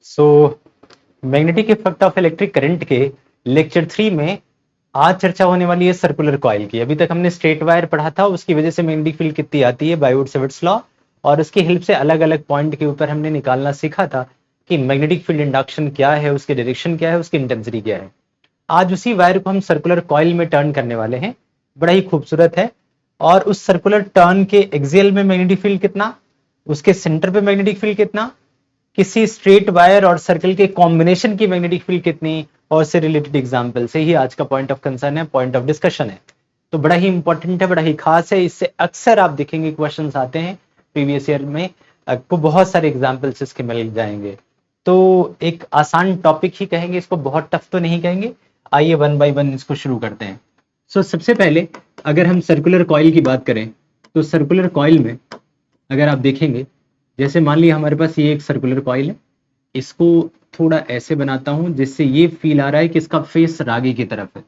So magnetic effect of electric current के lecture 3 में आज चर्चा होने वाली है सर्कुलर कॉइल की। अभी तक हमने स्ट्रेट वायर पढ़ा था, उसकी वजह से मैग्नेटिक फील्ड कितनी आती है, बायोट-सेवर्ट्स लॉ, और उसकी हेल्प से अलग अलग पॉइंट के ऊपर हमने निकालना सीखा था कि मैग्नेटिक फील्ड इंडक्शन क्या है, उसकी डायरेक्शन क्या है, उसकी इंटेंसिटी क्या है। आज उसी वायर को हम सर्कुलर कॉइल में टर्न करने वाले हैं। बड़ा ही खूबसूरत है। और उस सर्कुलर टर्न के एक्सियल में मैग्नेटिक फील्ड कितना, उसके सेंटर पे मैग्नेटिक फील्ड कितना, किसी स्ट्रेट वायर और सर्कल के कॉम्बिनेशन की मैग्नेटिक फील्ड कितनी, और से रिलेटेड एग्जांपल से ही आज का पॉइंट ऑफ कंसर्न है, पॉइंट ऑफ डिस्कशन है। तो बड़ा ही इंपॉर्टेंट है, बड़ा ही खास है। इससे अक्सर आप देखेंगे क्वेश्चंस आते हैं प्रीवियस ईयर में, आपको बहुत सारे एग्जांपल्स इसके मिल जाएंगे। तो एक आसान टॉपिक ही कहेंगे इसको, बहुत टफ तो नहीं कहेंगे। आइए वन बाय वन इसको शुरू करते हैं। सबसे पहले अगर हम सर्कुलर कॉइल की बात करें तो सर्कुलर कॉइल में अगर आप देखेंगे, जैसे मान लिया हमारे पास ये एक सर्कुलर कॉइल है, इसको थोड़ा ऐसे बनाता हूं जिससे ये फील आ रहा है कि इसका फेस आगे की तरफ है,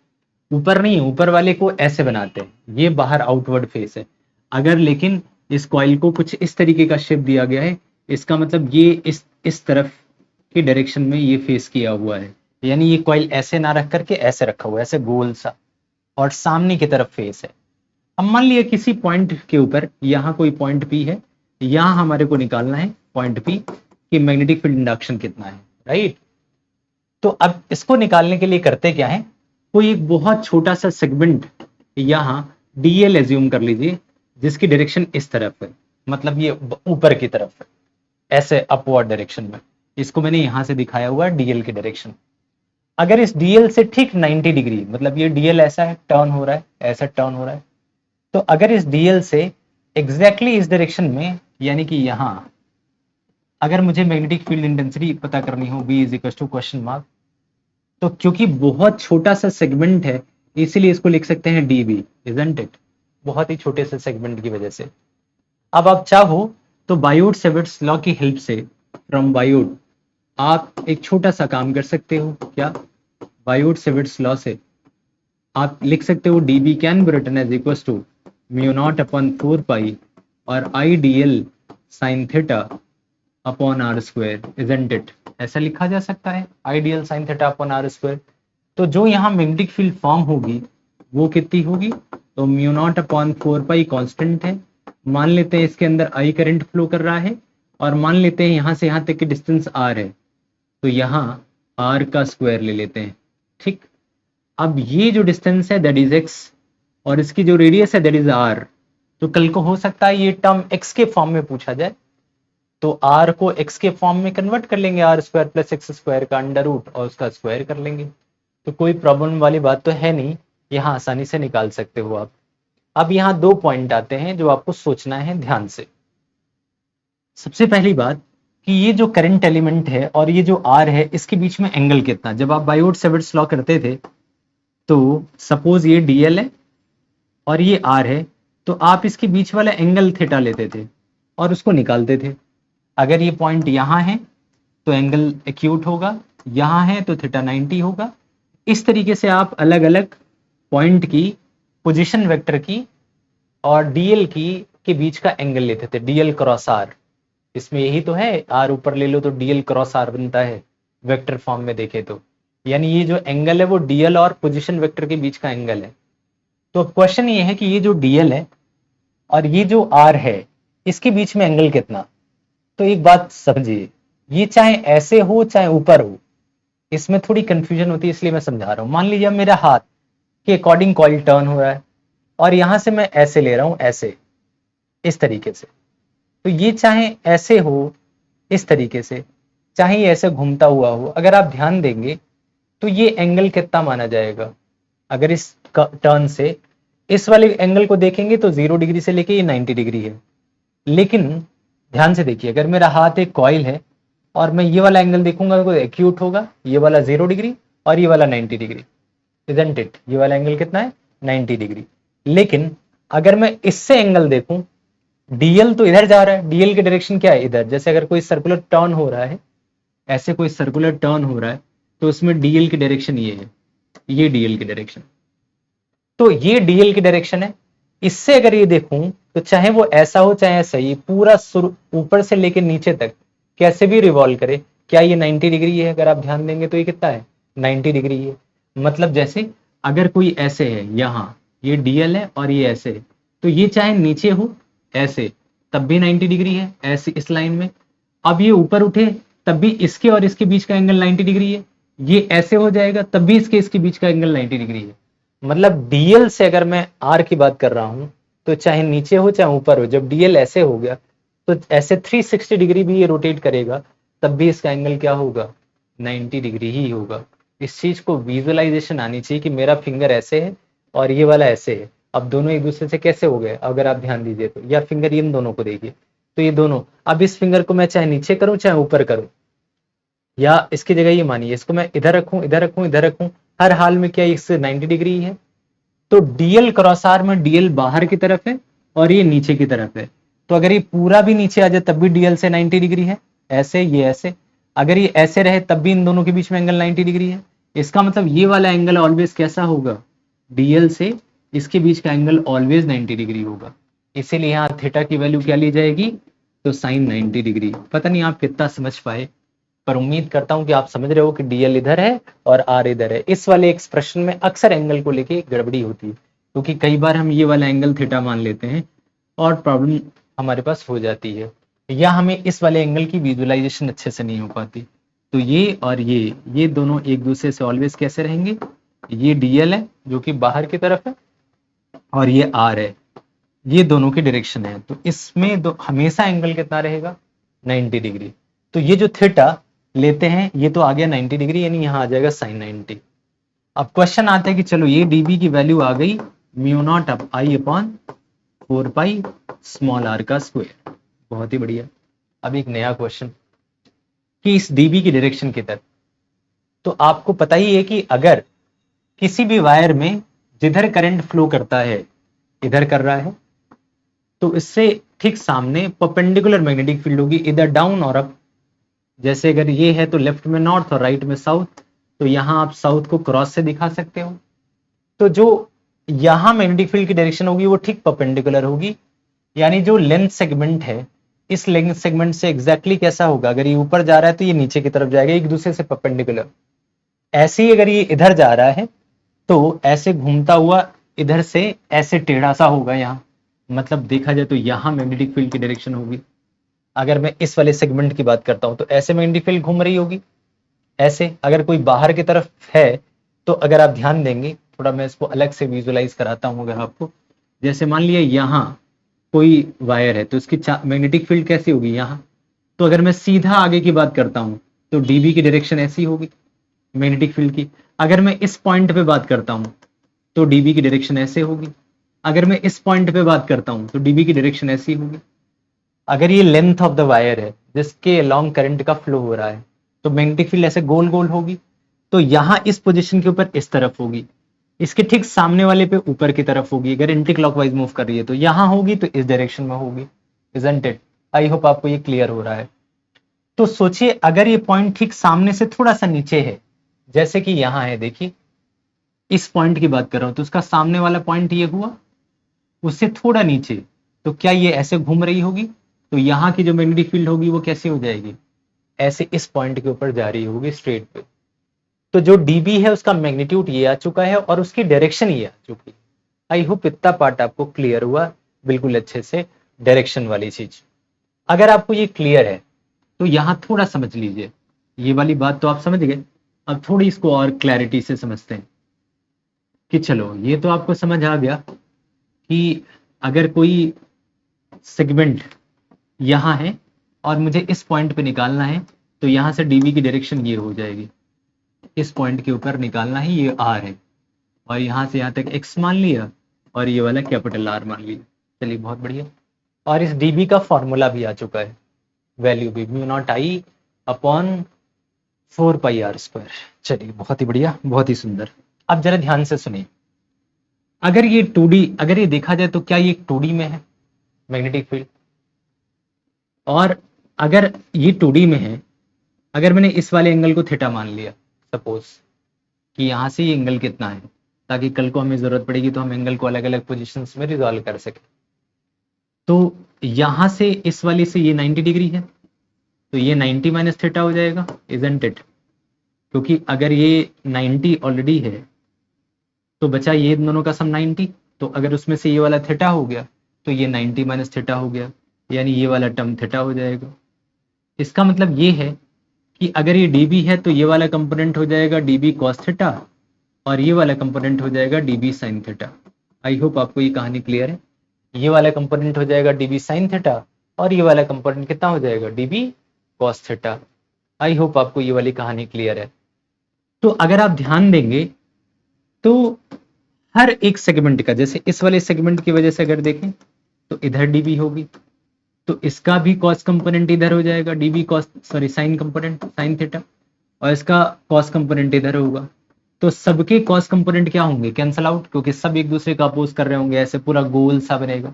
ऊपर नहीं है। ऊपर वाले को ऐसे बनाते हैं, ये बाहर आउटवर्ड फेस है। अगर लेकिन इस कॉइल को कुछ इस तरीके का शेप दिया गया है, इसका मतलब ये इस तरफ की डायरेक्शन में ये फेस किया हुआ है, यानी ये कॉइल ऐसे ना रख करके ऐसे रखा हुआ है, ऐसे गोल सा, और सामने की तरफ फेस है। अब मान लिया किसी पॉइंट के ऊपर, यहाँ कोई पॉइंट पी है, यहाँ हमारे को निकालना है पॉइंट पी कि मैग्नेटिक फील्ड इंडक्शन कितना है, राइट। तो अब इसको निकालने के लिए करते क्या है, कोई एक बहुत छोटा सा सेगमेंट यहाँ डीएल एज्यूम कर लीजिए, जिसकी डायरेक्शन इस तरफ है, मतलब ये ऊपर की तरफ है, ऐसे अपवर्ड डायरेक्शन में। इसको मैंने यहां से दिखाया हुआ है डीएल की डायरेक्शन। अगर इस डीएल से ठीक 90 डिग्री, मतलब ये डीएल ऐसा है, टर्न हो रहा है, ऐसा टर्न हो रहा है, तो अगर इस डीएल से एग्जैक्टली इस डायरेक्शन में, यानी कि यहां, अगर मुझे मैग्नेटिक फील्ड इंटेंसिटी पता करनी हो, B is equal to question mark, तो क्योंकि बहुत छोटा सा सेगमेंट है इसीलिए इसको लिख सकते हैं डीबी, इजंट इट, बहुत ही छोटे से सेगमेंट की वजह से। अब आप चाहो तो बायोट-सेवर्ट्स लॉ की हेल्प से, फ्रॉम बायोट, आप एक छोटा सा काम कर सकते हो। क्या? बायोट-सेवर्ट्स लॉ से आप लिख सकते हो dB can be written as equal to mu not upon 4 pi और I d l sine theta upon r square, isn't it. ऐसा लिखा जा सकता है, ideal sine theta upon r square. तो जो यहाँ मैग्नेटिक फील्ड फॉर्म होगी वो कितनी होगी, तो mu not upon 4 pi constant है, मान लेते हैं इसके अंदर आई करंट फ्लो कर रहा है, और मान लेते हैं यहाँ से यहाँ तक की डिस्टेंस आर है, तो यहाँ आर का स्क्वायर ले लेते हैं, ठीक। अब ये जो डिस्टेंस है दैट इज एक्स, और इसकी जो रेडियस है दैट इज आर। तो कल को हो सकता है ये टर्म एक्स के फॉर्म में पूछा जाए, तो आर को एक्स के फॉर्म में कन्वर्ट कर लेंगे, r square plus x square का अंडर रूट, और उसका स्क्वायर कर लेंगे। तो कोई प्रॉब्लम वाली बात तो है नहीं, यहाँ आसानी से निकाल सकते हो आप। अब यहाँ दो पॉइंट आते हैं जो आपको सोचना है ध्यान से। सबसे पहली बात कि ये जो करंट एलिमेंट है और ये जो आर है, इसके बीच में एंगल कितना। जब आप बायोट-सेवर्ट्स लॉ करते थे तो सपोज ये डीएल है और ये आर है, तो आप इसके बीच वाला एंगल थीटा लेते थे और उसको निकालते थे। अगर ये पॉइंट यहाँ है तो एंगल एक्यूट होगा, यहाँ है तो थीटा 90 होगा। इस तरीके से आप अलग अलग पॉइंट की पोजीशन वेक्टर की और डीएल की के बीच का एंगल लेते थे, डीएल क्रॉस आर। इसमें यही तो है, आर ऊपर ले लो तो डीएल क्रॉस आर बनता है वेक्टर फॉर्म में देखे तो, यानी ये जो एंगल है वो डीएल और पोजीशन वेक्टर के बीच का एंगल है। तो क्वेश्चन ये है कि ये जो डीएल है और ये जो आर है, इसके बीच में एंगल कितना। तो एक बात समझिए, ये चाहे ऐसे हो चाहे ऊपर हो, इसमें थोड़ी कंफ्यूजन होती है, इसलिए मैं समझा रहा हूं। मान लीजिए मेरा हाथ के अकॉर्डिंग कॉइल टर्न हो रहा है और यहां से मैं ऐसे ले रहा हूं, ऐसे, इस तरीके से, तो ये चाहे ऐसे हो इस तरीके से, चाहे ये ऐसे घूमता हुआ हो, अगर आप ध्यान देंगे तो ये एंगल कितना माना जाएगा। अगर इस टर्न से इस वाले एंगल को देखेंगे तो 0 डिग्री से लेके ये 90 डिग्री है। लेकिन ध्यान से देखिए, अगर मेरा हाथ एक कॉइल है और मैं ये वाला एंगल देखूंगा तो एक्यूट होगा, ये वाला 0 डिग्री और ये वाला 90 डिग्री, इजंट इट। ये वाला एंगल कितना है, 90 डिग्री। लेकिन अगर मैं इससे एंगल देखूं, डीएल तो इधर जा रहा है, डीएल की डायरेक्शन क्या है, इधर। जैसे अगर कोई सर्कुलर टर्न हो रहा है, ऐसे कोई सर्कुलर टर्न हो रहा है, तो उसमें डीएल की डायरेक्शन ये है, ये डीएल की डायरेक्शन। तो ये डीएल की डायरेक्शन है। इससे अगर ये देखूं तो चाहे वो ऐसा हो चाहे ऐसा, ये पूरा ऊपर से लेकर नीचे तक कैसे भी रिवॉल्व करे क्या ये 90 डिग्री है? अगर आप ध्यान देंगे तो ये कितना है, 90 डिग्री है। मतलब जैसे अगर कोई ऐसे है, यहाँ ये डीएल है और ये ऐसे है, तो ये चाहे नीचे हो ऐसे तब भी 90 डिग्री है, ऐसे इस लाइन में। अब ये ऊपर उठे तब भी इसके और इसके बीच का एंगल 90 डिग्री है, ये ऐसे हो जाएगा तब भी इसके इसके बीच का एंगल 90 डिग्री है। मतलब डीएल से अगर मैं आर की बात कर रहा हूं तो चाहे नीचे हो चाहे ऊपर हो, जब डीएल ऐसे हो गया तो ऐसे 360 डिग्री भी ये रोटेट करेगा तब भी इसका एंगल क्या होगा, 90 डिग्री ही होगा। इस चीज को विजुअलाइजेशन आनी चाहिए कि मेरा फिंगर ऐसे है और ये वाला ऐसे है। अब दोनों एक दूसरे से कैसे हो गए अगर आप ध्यान दीजिए तो, या फिंगर इन दोनों को देखिए तो ये दोनों, अब इस फिंगर को मैं चाहे नीचे करूं चाहे ऊपर करूं, या इसकी जगह ये मानिए इसको मैं इधर रखूं इधर रखूं इधर रखूं, हर हाल में क्या इससे 90 डिग्री है। तो डीएल क्रॉस आर में डीएल बाहर की तरफ है और ये नीचे की तरफ है, तो अगर ये पूरा भी नीचे आ जाए तब भी डीएल से 90 डिग्री है, ऐसे ये ऐसे। अगर ये ऐसे रहे तब भी इन दोनों के बीच में एंगल 90 डिग्री है। इसका मतलब ये वाला एंगल ऑलवेज कैसा होगा, डीएल से इसके बीच का एंगल ऑलवेज 90 डिग्री होगा। इसीलिए यहाँ थीटा की वैल्यू क्या ली जाएगी, तो साइन 90 डिग्री। पता नहीं आप कितना समझ पाए, पर उम्मीद करता हूं कि आप समझ रहे हो कि डीएल इधर है और आर इधर है। इस वाले एक्सप्रेशन में अक्सर एंगल को लेके गड़बड़ी होती है, क्योंकि कई बार हम ये वाला एंगल थीटा मान लेते हैं और प्रॉब्लम हमारे पास हो जाती है, या हमें इस वाले एंगल की विजुअलाइजेशन अच्छे से नहीं हो पाती। तो ये और ये दोनों एक दूसरे से ऑलवेज कैसे रहेंगे, ये डीएल है जो कि बाहर की तरफ है और ये आर है, ये दोनों की डायरेक्शन है, तो इसमें हमेशा एंगल कितना रहेगा, 90 डिग्री। तो ये जो थीटा लेते हैं ये तो आ गया 90 डिग्री, यानी यहाँ आ जाएगा साइन 90। अब क्वेश्चन आता है कि चलो ये डीबी की वैल्यू आ गई mu not up I upon 4 pi small r का स्क्वायर। बहुत ही बढ़िया। अब एक नया क्वेश्चन कि इस डीबी की डायरेक्शन की तरफ, तो आपको पता ही है कि अगर किसी भी वायर में जिधर करंट फ्लो करता है इधर कर रहा है, तो इससे ठीक सामने परपेंडिकुलर मैग्नेटिक फील्ड होगी, इधर डाउन और अप। जैसे अगर ये है तो लेफ्ट में नॉर्थ और राइट में साउथ, तो यहां आप साउथ को क्रॉस से दिखा सकते हो। तो जो यहां मैग्नेटिक फील्ड की डायरेक्शन होगी वो ठीक परपेंडिकुलर होगी, यानी जो लेंथ सेगमेंट है इस लेंथ सेगमेंट से एग्जैक्टली कैसा होगा, अगर ये ऊपर जा रहा है तो ये नीचे की तरफ जाएगा, एक दूसरे से परपेंडिकुलर। ऐसे ही अगर ये इधर जा रहा है तो ऐसे घूमता हुआ इधर से ऐसे टेढ़ा सा होगा यहाँ, मतलब देखा जाए तो यहाँ मैग्नेटिक फील्ड की डायरेक्शन होगी। अगर मैं इस वाले सेगमेंट की बात करता हूं तो ऐसे मैग्नेटिक फील्ड घूम रही होगी ऐसे। अगर कोई बाहर की तरफ है तो अगर आप ध्यान देंगे, थोड़ा मैं इसको अलग से विजुअलाइज कराता हूं अगर आपको। जैसे मान लिया यहाँ कोई वायर है तो इसकी मैग्नेटिक फील्ड कैसी होगी यहाँ, तो अगर मैं सीधा आगे की बात करता हूं तो डीबी की डायरेक्शन ऐसी होगी मैग्नेटिक फील्ड की। अगर मैं इस पॉइंट पे बात करता हूं तो डीबी की डायरेक्शन ऐसे होगी। अगर मैं इस पॉइंट पे बात करता हूं तो डीबी की डायरेक्शन ऐसी होगी। अगर ये लेंथ ऑफ द वायर है जिसके लॉन्ग करंट का फ्लो हो रहा है तो मैग्नेटिक फील्ड ऐसे गोल गोल होगी, तो यहां इस पोजीशन के ऊपर इस तरफ होगी, इसके ठीक सामने वाले पे ऊपर की तरफ होगी। अगर एंटी क्लॉकवाइज मूव कर रही है तो यहां होगी तो इस डायरेक्शन में होगी। Isn't it? आई होप आपको ये क्लियर हो रहा है। तो सोचिए अगर ये पॉइंट ठीक सामने से थोड़ा सा नीचे है, जैसे कि यहां है, देखिए इस पॉइंट की बात कर रहा हूं तो उसका सामने वाला पॉइंट ये हुआ, उससे थोड़ा नीचे, तो क्या ये ऐसे घूम रही होगी, तो यहाँ की जो मैग्नेटिक फील्ड होगी वो कैसे हो जाएगी, ऐसे इस पॉइंट के ऊपर जा रही होगी स्ट्रेट पे। तो जो डीबी है उसका मैग्नीट्यूड ये आ चुका है और उसकी डायरेक्शन ये आ चुकी है। आई होप इतना पार्ट आपको क्लियर हुआ बिल्कुल अच्छे से, डायरेक्शन वाली चीज। अगर आपको ये क्लियर है तो यहां थोड़ा समझ लीजिए, ये वाली बात तो आप समझ गए, अब थोड़ी इसको और क्लैरिटी से समझते हैं कि चलो ये तो आपको समझ आ गया कि अगर कोई सेगमेंट यहां है और मुझे इस पॉइंट पे निकालना है तो यहां से डीबी की डायरेक्शन ये हो जाएगी, इस पॉइंट के ऊपर निकालना है, ये आर है, और यहां से यहां तक एक्स मान लिया और ये वाला कैपिटल आर मान लिया। चलिए बहुत बढ़िया। और इस डीबी का फॉर्मूला भी आ चुका है, वैल्यू भी mu not I upon 4 pi are square. चलिए बहुत ही बढ़िया, बहुत ही सुंदर। अब जरा ध्यान से सुनिए, अगर ये 2D, अगर ये देखा जाए तो क्या ये 2D में है मैग्नेटिक फील्ड, और अगर ये 2D में है, अगर मैंने इस वाले एंगल को थीटा मान लिया, सपोज कि यहां से ये एंगल कितना है, ताकि कल को हमें जरूरत पड़ेगी तो हम एंगल को अलग अलग पोजीशंस में रिजॉल्व कर सके। तो यहां से इस वाले से ये 90 डिग्री है, तो ये 90 माइनस थीटा हो जाएगा, इजंट इट? क्योंकि अगर ये 90 ऑलरेडी है तो बचा ये दोनों का सम 90, तो अगर उसमें से ये वाला थीटा हो गया तो ये 90 माइनस थीटा हो गया, यानी ये वाला टर्म थीटा हो जाएगा। इसका मतलब ये है कि अगर ये dB है तो ये वाला कंपोनेंट हो जाएगा dB cos थीटा और ये वाला कंपोनेंट हो जाएगा dB sin theta. I hope आपको ये कहानी क्लियर है। ये वाला कंपोनेंट हो जाएगा dB sin थीटा और ये वाला कंपोनेंट कितना हो जाएगा dB cos theta. I hope आपको ये वाली कहानी क्लियर है। तो अगर आप ध्यान देंगे तो हर एक सेगमेंट का, जैसे इस वाले सेगमेंट की वजह से अगर देखें तो इधर dB होगी, तो इसका भी कॉस कंपोनेंट इधर हो जाएगा dB cos, sorry sine component sine theta, और इसका कॉस कंपोनेंट इधर होगा। तो सबके कॉस कंपोनेंट क्या होंगे, कैंसल आउट, क्योंकि सब एक दूसरे का अपोज कर रहे होंगे, ऐसे पूरा गोल सा बनेगा।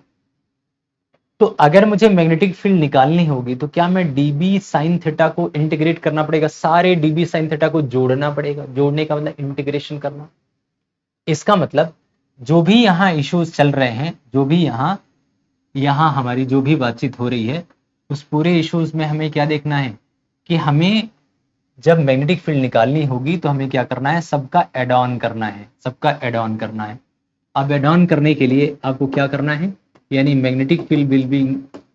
तो अगर मुझे मैग्नेटिक फील्ड निकालनी होगी तो क्या मैं dB sin थीटा को इंटीग्रेट करना पड़ेगा, सारे dB sin थीटा को जोड़ना पड़ेगा। जोड़ने का मतलब इंटीग्रेशन करना। इसका मतलब जो भी यहाँ इश्यूज चल रहे हैं, जो भी यहाँ हमारी जो भी बातचीत हो रही है, उस पूरे इश्यूज में हमें क्या देखना है कि हमें जब मैग्नेटिक फील्ड निकालनी होगी तो हमें क्या करना है, सबका एड ऑन करना है, सबका एड ऑन करना है। अब एड ऑन करने के लिए आपको क्या करना है, यानी magnetic field will be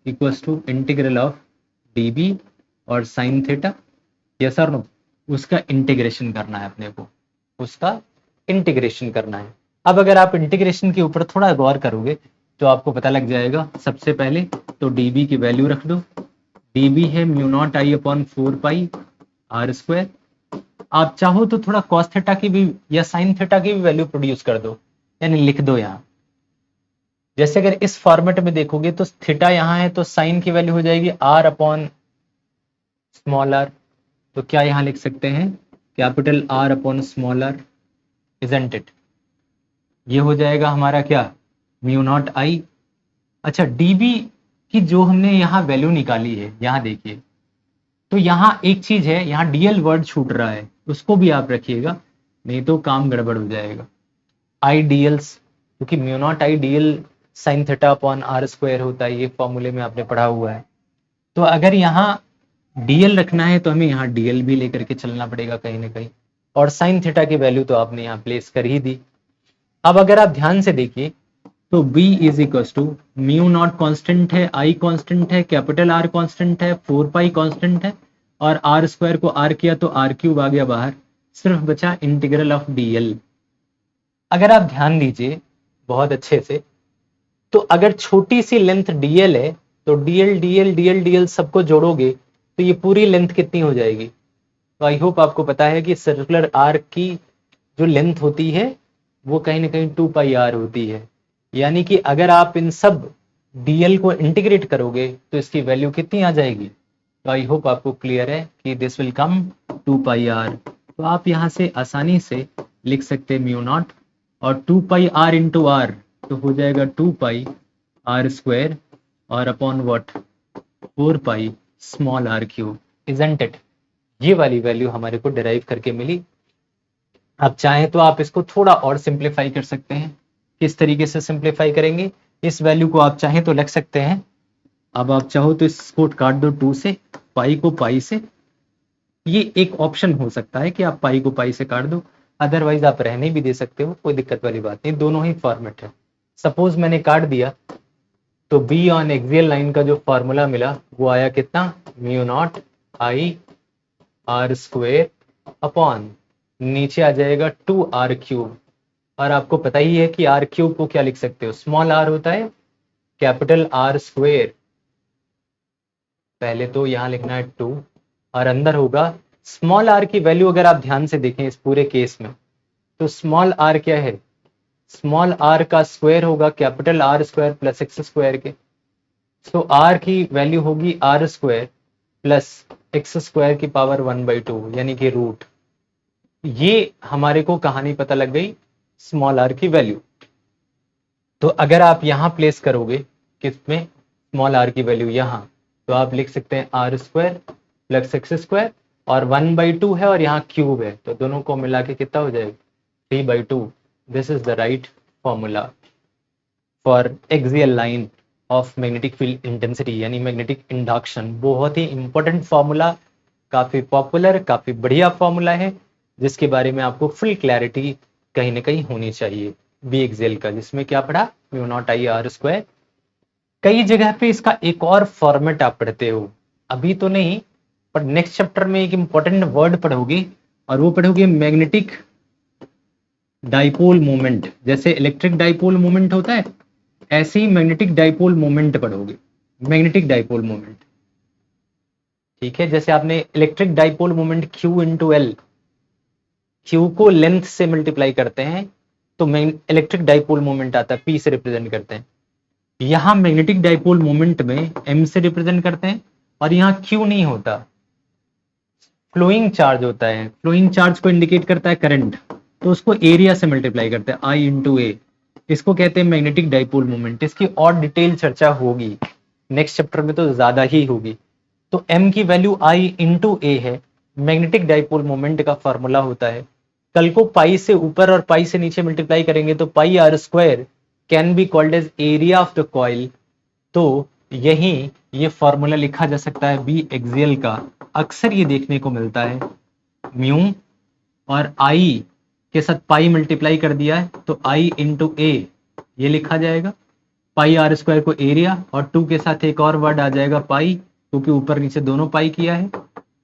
equals to integral of dB और साइन थीटा, यस और नो, उसका इंटीग्रेशन करना है अपने को, उसका इंटीग्रेशन करना है। अब अगर आप इंटीग्रेशन के ऊपर थोड़ा गौर करोगे तो आपको पता लग जाएगा। सबसे पहले तो dB की वैल्यू रख दो, dB है mu not I upon 4 pi are square. आप चाहो तो थोड़ा कॉस थीटा की भी या साइन थीटा की भी वैल्यू प्रोड्यूस कर दो, यानी लिख दो यहाँ। जैसे अगर इस फॉर्मेट में देखोगे तो थीटा यहाँ है तो साइन की वैल्यू हो जाएगी आर अपॉन स्मॉल आर। तो क्या यहाँ लिख सकते हैं, capital R upon small r, isn't it? ये हो जाएगा हमारा क्या, म्यू नॉट आई। अच्छा, dB की जो हमने यहाँ वैल्यू निकाली है, यहाँ देखिए, तो यहाँ एक चीज है, यहाँ डीएल वर्ड छूट रहा है, उसको भी आप रखिएगा, नहीं तो काम गड़बड़ हो जाएगा। आईडीएल्स, क्योंकि mu not I dl sine theta upon r square होता है, ये फॉर्मूले में आपने पढ़ा हुआ है। तो अगर यहाँ डीएल रखना है तो हमें यहाँ डीएल भी लेकर के चलना पड़ेगा कहीं ना कहीं, और साइन थीटा की वैल्यू तो आपने यहाँ प्लेस कर ही दी। अब अगर आप ध्यान से देखिए तो B is equal to mu naught constant है, I कॉन्स्टेंट है, कैपिटल R कॉन्स्टेंट है, 4 पाई कॉन्स्टेंट है, और R स्क्वायर को R किया तो R क्यूब आ गया बाहर, सिर्फ बचा इंटीग्रल ऑफ DL। अगर आप ध्यान दीजिए बहुत अच्छे से, तो अगर छोटी सी लेंथ DL है तो DL DL DL DL सबको जोड़ोगे तो ये पूरी लेंथ कितनी हो जाएगी। तो आई होप आपको पता है कि सर्कुलर आर्क की जो लेंथ होती है वो कहीं ना कहीं 2 पाई R होती है, यानी कि अगर आप इन सब DL को इंटीग्रेट करोगे तो इसकी वैल्यू कितनी आ जाएगी। तो आई होप आपको क्लियर है कि this will come 2 pi R। तो आप यहाँ से आसानी से लिख सकते हैं म्यू नॉट और 2 पाई R इंटू आर, तो हो जाएगा 2 पाई R स्क्वायर और upon what 4 pi small r cube, isn't it? ये वाली वैल्यू हमारे को डिराइव करके मिली। आप चाहें तो आप इसको थोड़ा और सिंप्लीफाई कर सकते हैं। किस तरीके से सिंप्लीफाई करेंगे, इस वैल्यू को आप चाहें तो लिख सकते हैं, अब आप चाहो तो इसको काट दो 2 से, पाई को पाई से, ये एक ऑप्शन हो सकता है कि आप पाई को पाई से काट दो, अदरवाइज आप रहने भी दे सकते हो, कोई दिक्कत वाली बात नहीं, दोनों ही फॉर्मेट है। सपोज मैंने काट दिया तो बी ऑन एक्सियल लाइन का जो फॉर्मूला मिला वो आया कितना, mu naught I are square upon नीचे आ जाएगा 2r क्यूब, और आपको पता ही है कि r क्यूब को क्या लिख सकते हो, स्मॉल r होता है कैपिटल R स्क्वेयर, पहले तो यहां लिखना है 2 और अंदर होगा स्मॉल r की वैल्यू। अगर आप ध्यान से देखें इस पूरे केस में तो स्मॉल r क्या है, स्मॉल r का स्क्वायर होगा capital R square plus x square के, तो r की वैल्यू होगी R square plus x square की पावर 1/2 यानी कि रूट। ये हमारे को कहानी पता लग गई स्मॉल r की वैल्यू। तो अगर आप यहां प्लेस करोगे किसमें, स्मॉल r की वैल्यू यहां, तो आप लिख सकते हैं R square plus x square और 1/2 है और यहाँ क्यूब है, तो दोनों को मिला के कितना हो जाएगा 3/2। This is the right formula for axial line of magnetic field intensity यानी मैग्नेटिक इंडक्शन। बहुत ही इंपॉर्टेंट फॉर्मूला, काफी पॉपुलर, काफी बढ़िया फॉर्मूला है, जिसके बारे में आपको फुल क्लैरिटी कहीं ना कहीं होनी चाहिए बी एक्सेल का, जिसमें क्या पढ़ा, mu naught I r square. कई जगह पे इसका एक और फॉर्मेट आप पढ़ते हो, अभी तो नहीं, पर नेक्स्ट चैप्टर में एक इंपॉर्टेंट वर्ड पढ़ोगे, और वो पढ़ोगे मैग्नेटिक डाइपोल मोमेंट। जैसे इलेक्ट्रिक डाइपोल मोमेंट होता है, ऐसे ही मैग्नेटिक डाइपोल मोमेंट पढ़ोगे, मैग्नेटिक डाइपोल मोमेंट। ठीक है, जैसे आपने electric dipole moment Q into L, Q को लेंथ से मल्टीप्लाई करते हैं तो इलेक्ट्रिक डाइपोल मोमेंट आता है, P से रिप्रेजेंट करते हैं। यहां मैग्नेटिक डाइपोल मोमेंट में M से रिप्रेजेंट करते हैं, और यहां Q नहीं होता, फ्लोइंग चार्ज होता है। फ्लोइंग चार्ज को इंडिकेट करता है करंट, तो उसको एरिया से मल्टीप्लाई करते हैं, I इंटू ए। इसको कहते हैं मैग्नेटिक डाइपोल मोमेंट। इसकी और डिटेल चर्चा होगी नेक्स्ट चैप्टर में, तो ज्यादा ही होगी। तो M की वैल्यू I इंटू ए है, मैग्नेटिक डाइपोल मोमेंट का फॉर्मूला होता है। कल को पाई से ऊपर और पाई से नीचे मल्टीप्लाई करेंगे तो pi are square can be called as area of the coil. तो यही ये फॉर्मूला लिखा जा सकता है बी एक्सियल का। अक्सर ये देखने को मिलता है, म्यू और आई के साथ पाई मल्टीप्लाई कर दिया है तो आई इंटू ए ये लिखा जाएगा, पाई आर स्क्वायर को एरिया, और 2 के साथ एक और वर्ड आ जाएगा पाई, क्योंकि ऊपर नीचे दोनों पाई किया है,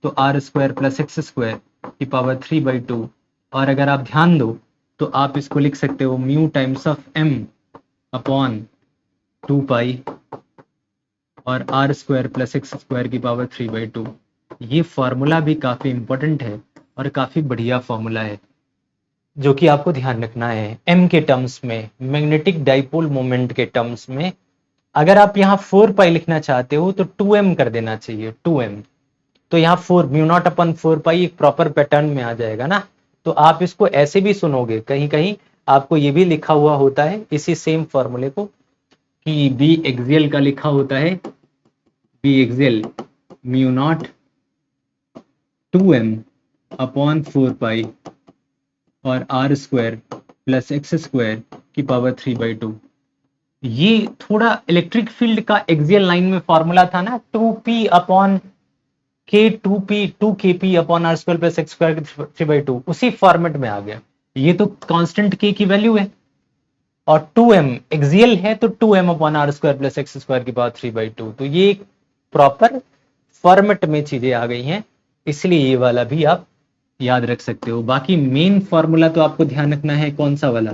तो r square plus x square की पावर 3/2। और अगर आप ध्यान दो तो आप इसको लिख सकते हो mu times of M upon 2 pi और r square plus x square की पावर 3/2। ये फॉर्मूला भी काफी इंपॉर्टेंट है और काफी बढ़िया फॉर्मूला है, जो कि आपको ध्यान रखना है एम के टर्म्स में, मैग्नेटिक डाइपोल मोमेंट के टर्म्स में। अगर आप यहाँ 4 पाई लिखना चाहते हो तो 2m कर देना चाहिए, 2m। तो यहाँ 4 म्यू नॉट अपन 4 पाई एक प्रॉपर पैटर्न में आ जाएगा ना। तो आप इसको ऐसे भी सुनोगे, कहीं कहीं आपको ये भी लिखा हुआ होता है इसी सेम फॉर्मूले को, कि बी एक्सियल का लिखा होता है, B axial mu naught 2m upon 4 pi और r square plus x square की पावर 3/2। ये थोड़ा इलेक्ट्रिक फील्ड का एक्सियल लाइन में फॉर्मूला था ना, 2p अपॉन के 2k p upon r square plus x square 3/2, उसी फॉर्मेट में आ गया। ये तो कांस्टेंट k की वैल्यू है, और 2m एक्सियल है तो 2m upon r square plus x square की पावर 3/2। तो ये एक प्रॉपर फॉर्मेट में चीजें आ गई हैं, इसलिए ये वाला भी आप याद रख सकते हो। बाकी मेन फॉर्मूला तो आपको ध्यान रखना है कौन सा वाला,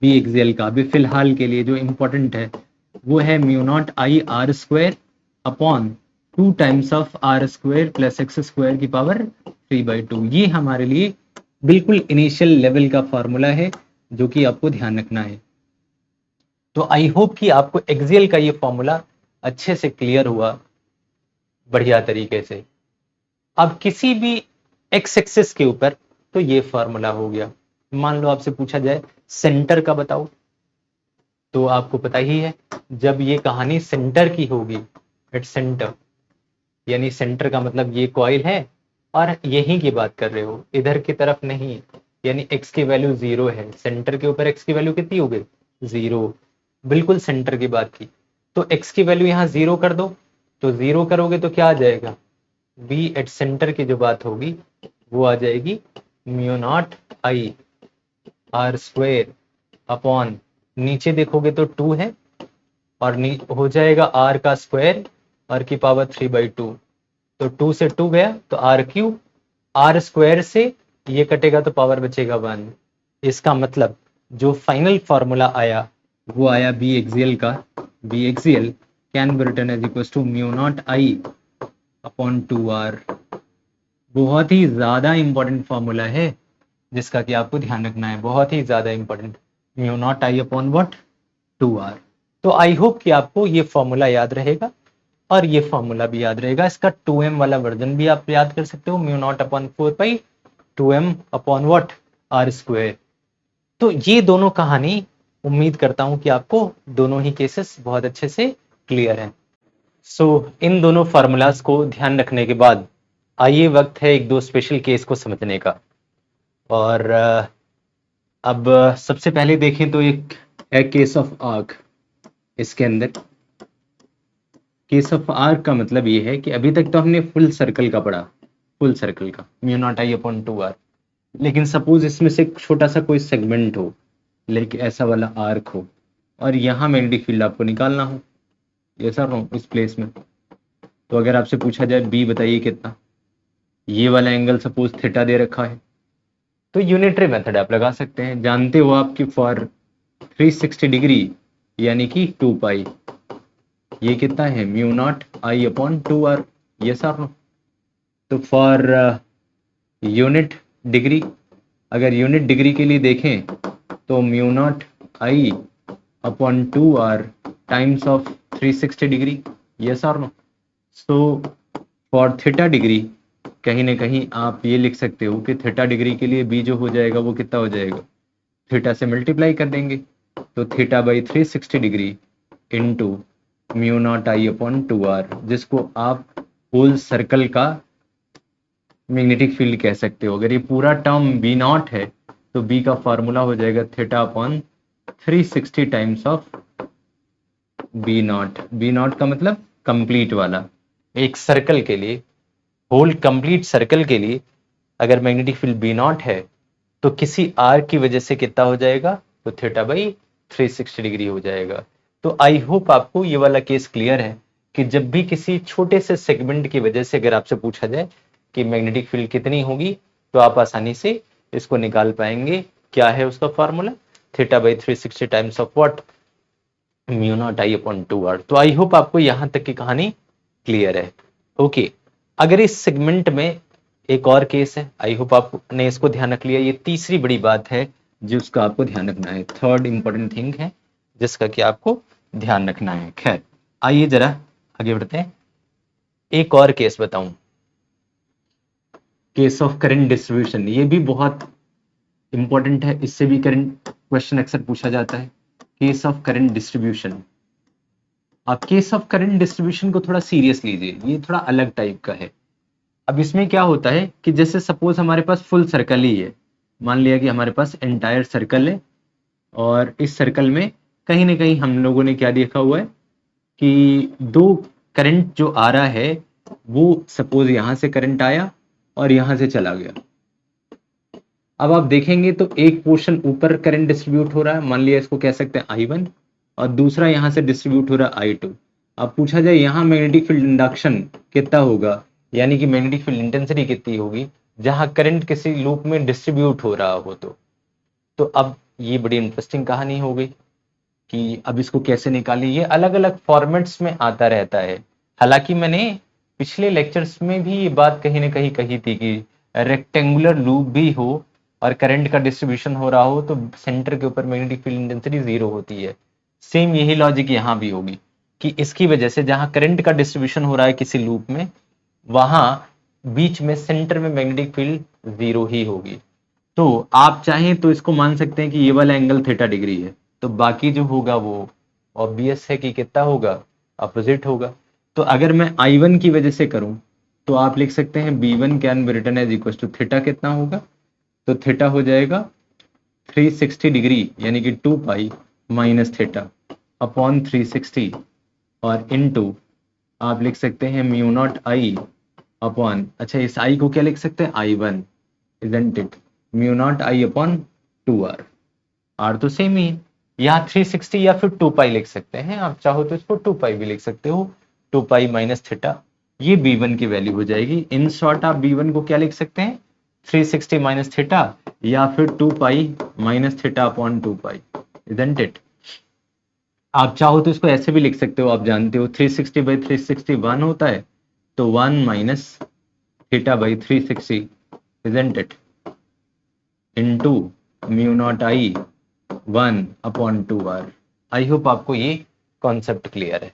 बी एक्सियल का। अभी फिलहाल के लिए जो इंपॉर्टेंट है वो है mu not I r square upon 2 times of r square plus x square की पावर 3/2। ये हमारे लिए बिल्कुल इनिशियल लेवल का फॉर्मूला है, जो कि आपको ध्यान रखना है। तो आई होप कि आपको एक्सियल का ये फॉर्मूला अच्छे से क्लियर हुआ बढ़िया तरीके से। अब किसी भी एक्स एक्सिस के ऊपर तो ये फॉर्मूला हो गया। मान लो आपसे पूछा जाए सेंटर का बताओ, तो आपको पता ही है जब ये कहानी सेंटर की होगी, एट सेंटर, यानी सेंटर का मतलब ये कॉइल है और यहीं की बात कर रहे हो, इधर की तरफ नहीं, यानी x की वैल्यू 0 है, सेंटर के ऊपर x की वैल्यू कितनी हो गई, 0, बिल्कुल सेंटर की बात की। तो x की वैल्यू यहाँ 0 कर दो, तो 0 करोगे तो क्या आ जाएगा, b एट सेंटर की जो बात होगी वो आ जाएगी mu naught I r square upon, नीचे देखोगे तो 2 है, और हो जाएगा r का स्क्वायर और की पावर 3/2। तो 2 से 2 गया तो r3, r स्क्वायर से ये कटेगा तो पावर बचेगा 1। इसका मतलब जो फाइनल फॉर्मूला आया वो आया बी एक्सियल का, B axial can be written as equal to mu not I upon 2r। बहुत ही ज्यादा इंपॉर्टेंट फॉर्मूला है जिसका कि आपको ध्यान रखना है, बहुत ही ज्यादा important, mu naught I upon what, 2r। तो आई होप कि आपको ये फॉर्मूला याद रहेगा और ये फॉर्मूला भी याद रहेगा। इसका 2m वाला वर्जन भी आप याद कर सकते हो, mu not upon 4 pi 2m upon what, r square. तो ये दोनों कहानी उम्मीद करता हूं कि आपको दोनों ही केसेस बहुत अच्छे से क्लियर हैं। सो इन दोनों फार्मूलाज को ध्यान रखने के बाद आइए वक्त है एक दो स्पेशल केस को समझने का। और अब सबसे पहले देखें तो एक है केस ऑफ आर्क। इसके अंदर केस ऑफ आर्क का मतलब ये है कि अभी तक तो हमने फुल सर्कल का पढ़ा, फुल सर्कल का mu naught I upon 2r, लेकिन सपोज इसमें से एक छोटा सा कोई सेगमेंट हो, लेकिन ऐसा वाला आर्क हो, और यहाँ मैग्नेटिक फील्ड आपको निकालना हो, ऐसा हो इस प्लेस में। तो अगर आपसे पूछा जाए बी बताइए कितना, ये वाला एंगल सपोज थीटा दे रखा है, तो यूनिटरी मेथड आप लगा सकते हैं, जानते हो आपकी फॉर 360 डिग्री यानी कि 2 पाई, ये कितना है mu not I upon 2r, ये सर नो। तो फॉर यूनिट डिग्री, अगर यूनिट डिग्री के लिए देखें तो mu not I upon 2r times of 360 degree, yes और no. So for theta degree कहीं ना कहीं आप ये लिख सकते हो कि थीटा डिग्री के लिए बी जो हो जाएगा वो कितना हो जाएगा, थीटा से मल्टीप्लाई कर देंगे, तो theta by 360 degree into mu naught I upon 2r, जिसको आप होल सर्कल का मैग्नेटिक फील्ड कह सकते हो। अगर ये पूरा टर्म बी नॉट है तो बी का फॉर्मूला हो जाएगा theta upon 360 times of B naught. B naught का मतलब कंप्लीट वाला, एक सर्कल के लिए, होल कंप्लीट सर्कल के लिए अगर मैग्नेटिक फील्ड बी नॉट है तो किसी आर की वजह से कितना हो जाएगा, तो थीटा बाई 360 डिग्री हो जाएगा। तो आई होप आपको ये वाला केस क्लियर है कि जब भी किसी छोटे से सेगमेंट की वजह से अगर आपसे पूछा जाए कि मैग्नेटिक फील्ड कितनी होगी, तो आप आसानी से इसको निकाल पाएंगे। क्या है उसका formula, theta by 360 times of what, mu naught I upon 2r। तो आई होप आपको यहां तक की कहानी क्लियर है। ओके, अगर इस सेगमेंट में एक और केस है, आई होप आपने इसको ध्यान रख लिया, ये तीसरी बड़ी बात है जिसका आपको ध्यान रखना है, थर्ड इंपॉर्टेंट थिंग है जिसका कि आपको ध्यान रखना है। खैर आइए जरा आगे बढ़ते हैं, एक और केस बताऊं, केस ऑफ करंट डिस्ट्रीब्यूशन। ये भी बहुत इंपॉर्टेंट है, इससे भी करंट क्वेश्चन अक्सर पूछा जाता है। केस ऑफ करंट डिस्ट्रीब्यूशन, आप केस ऑफ करंट डिस्ट्रीब्यूशन को थोड़ा सीरियस लीजिए, ये थोड़ा अलग टाइप का है। अब इसमें क्या होता है कि जैसे सपोज हमारे पास फुल सर्कल ही है, मान लिया कि हमारे पास एंटायर सर्कल है, और इस सर्कल में कहीं ना कहीं हम लोगों ने क्या देखा हुआ है कि दो करंट जो आ रहा है वो सपोज यहां से करंट आया और यहां से चला गया। अब आप देखेंगे तो एक पोर्शन ऊपर करंट डिस्ट्रीब्यूट हो रहा है, मान लिया इसको कह सकते हैं I1, और दूसरा यहां से डिस्ट्रीब्यूट हो रहा है I2। अब पूछा जाए यहाँ मैग्नेटिक फील्ड इंडक्शन कितना होगा, यानी कि मैग्नेटिक फील्ड इंटेंसिटी कितनी होगी जहां करंट किसी लूप में डिस्ट्रीब्यूट हो रहा हो। तो अब ये बड़ी इंटरेस्टिंग कहानी हो गई कि अब इसको कैसे निकालें, ये अलग अलग फॉर्मेट्स में आता रहता है। हालांकि मैंने पिछले लेक्चर्स में भी ये बात कहीं ना कहीं कही थी कि रेक्टेंगुलर लूप भी हो और करंट का डिस्ट्रीब्यूशन हो रहा हो तो सेंटर के ऊपर मैग्नेटिक फील्ड इंटेंसिटी जीरो होती है। सेम यही लॉजिक यहाँ भी होगी कि इसकी वजह से जहां करंट का डिस्ट्रीब्यूशन हो रहा है किसी लूप में, वहां बीच में सेंटर में मैग्नेटिक फील्ड जीरो ही होगी। तो आप चाहें तो इसको मान सकते हैं कि ये वाला एंगल थीटा डिग्री है, तो बाकी जो होगा वो ऑब्वियस है कि कितना होगा, अपोजिट होगा। तो अगर मैं I1 की वजह से करूं तो आप लिख सकते हैं B1 can be written as equal to theta कितना होगा, तो थीटा हो जाएगा 360 डिग्री यानी कि 2 पाई माइनस थीटा अपॉन 360, और इनटू आप लिख सकते हैं म्यू नॉट आई अपॉन, अच्छा इस आई को क्या लिख सकते हैं I1, isn't it, mu not I upon 2r, r तो सेम ही है, यहाँ 360 या फिर 2 पाई लिख सकते हैं, आप चाहो तो इसको 2 पाई भी लिख सकते हो, 2 पाई माइनस थीटा, ये B1 की वैल्यू हो जाएगी। इन शॉर्ट आप B1 को क्या लिख सकते हैं, 360 माइनस थीटा या फिर 2 pi minus theta upon 2 pi, isn't it. आप चाहो तो इसको ऐसे भी लिख सकते हो, आप जानते हो 360 बाई 360 1 होता है, तो 1 minus theta by 360, isn't it, into mu not I 1 upon 2r। I hope आपको ये कॉन्सेप्ट क्लियर है।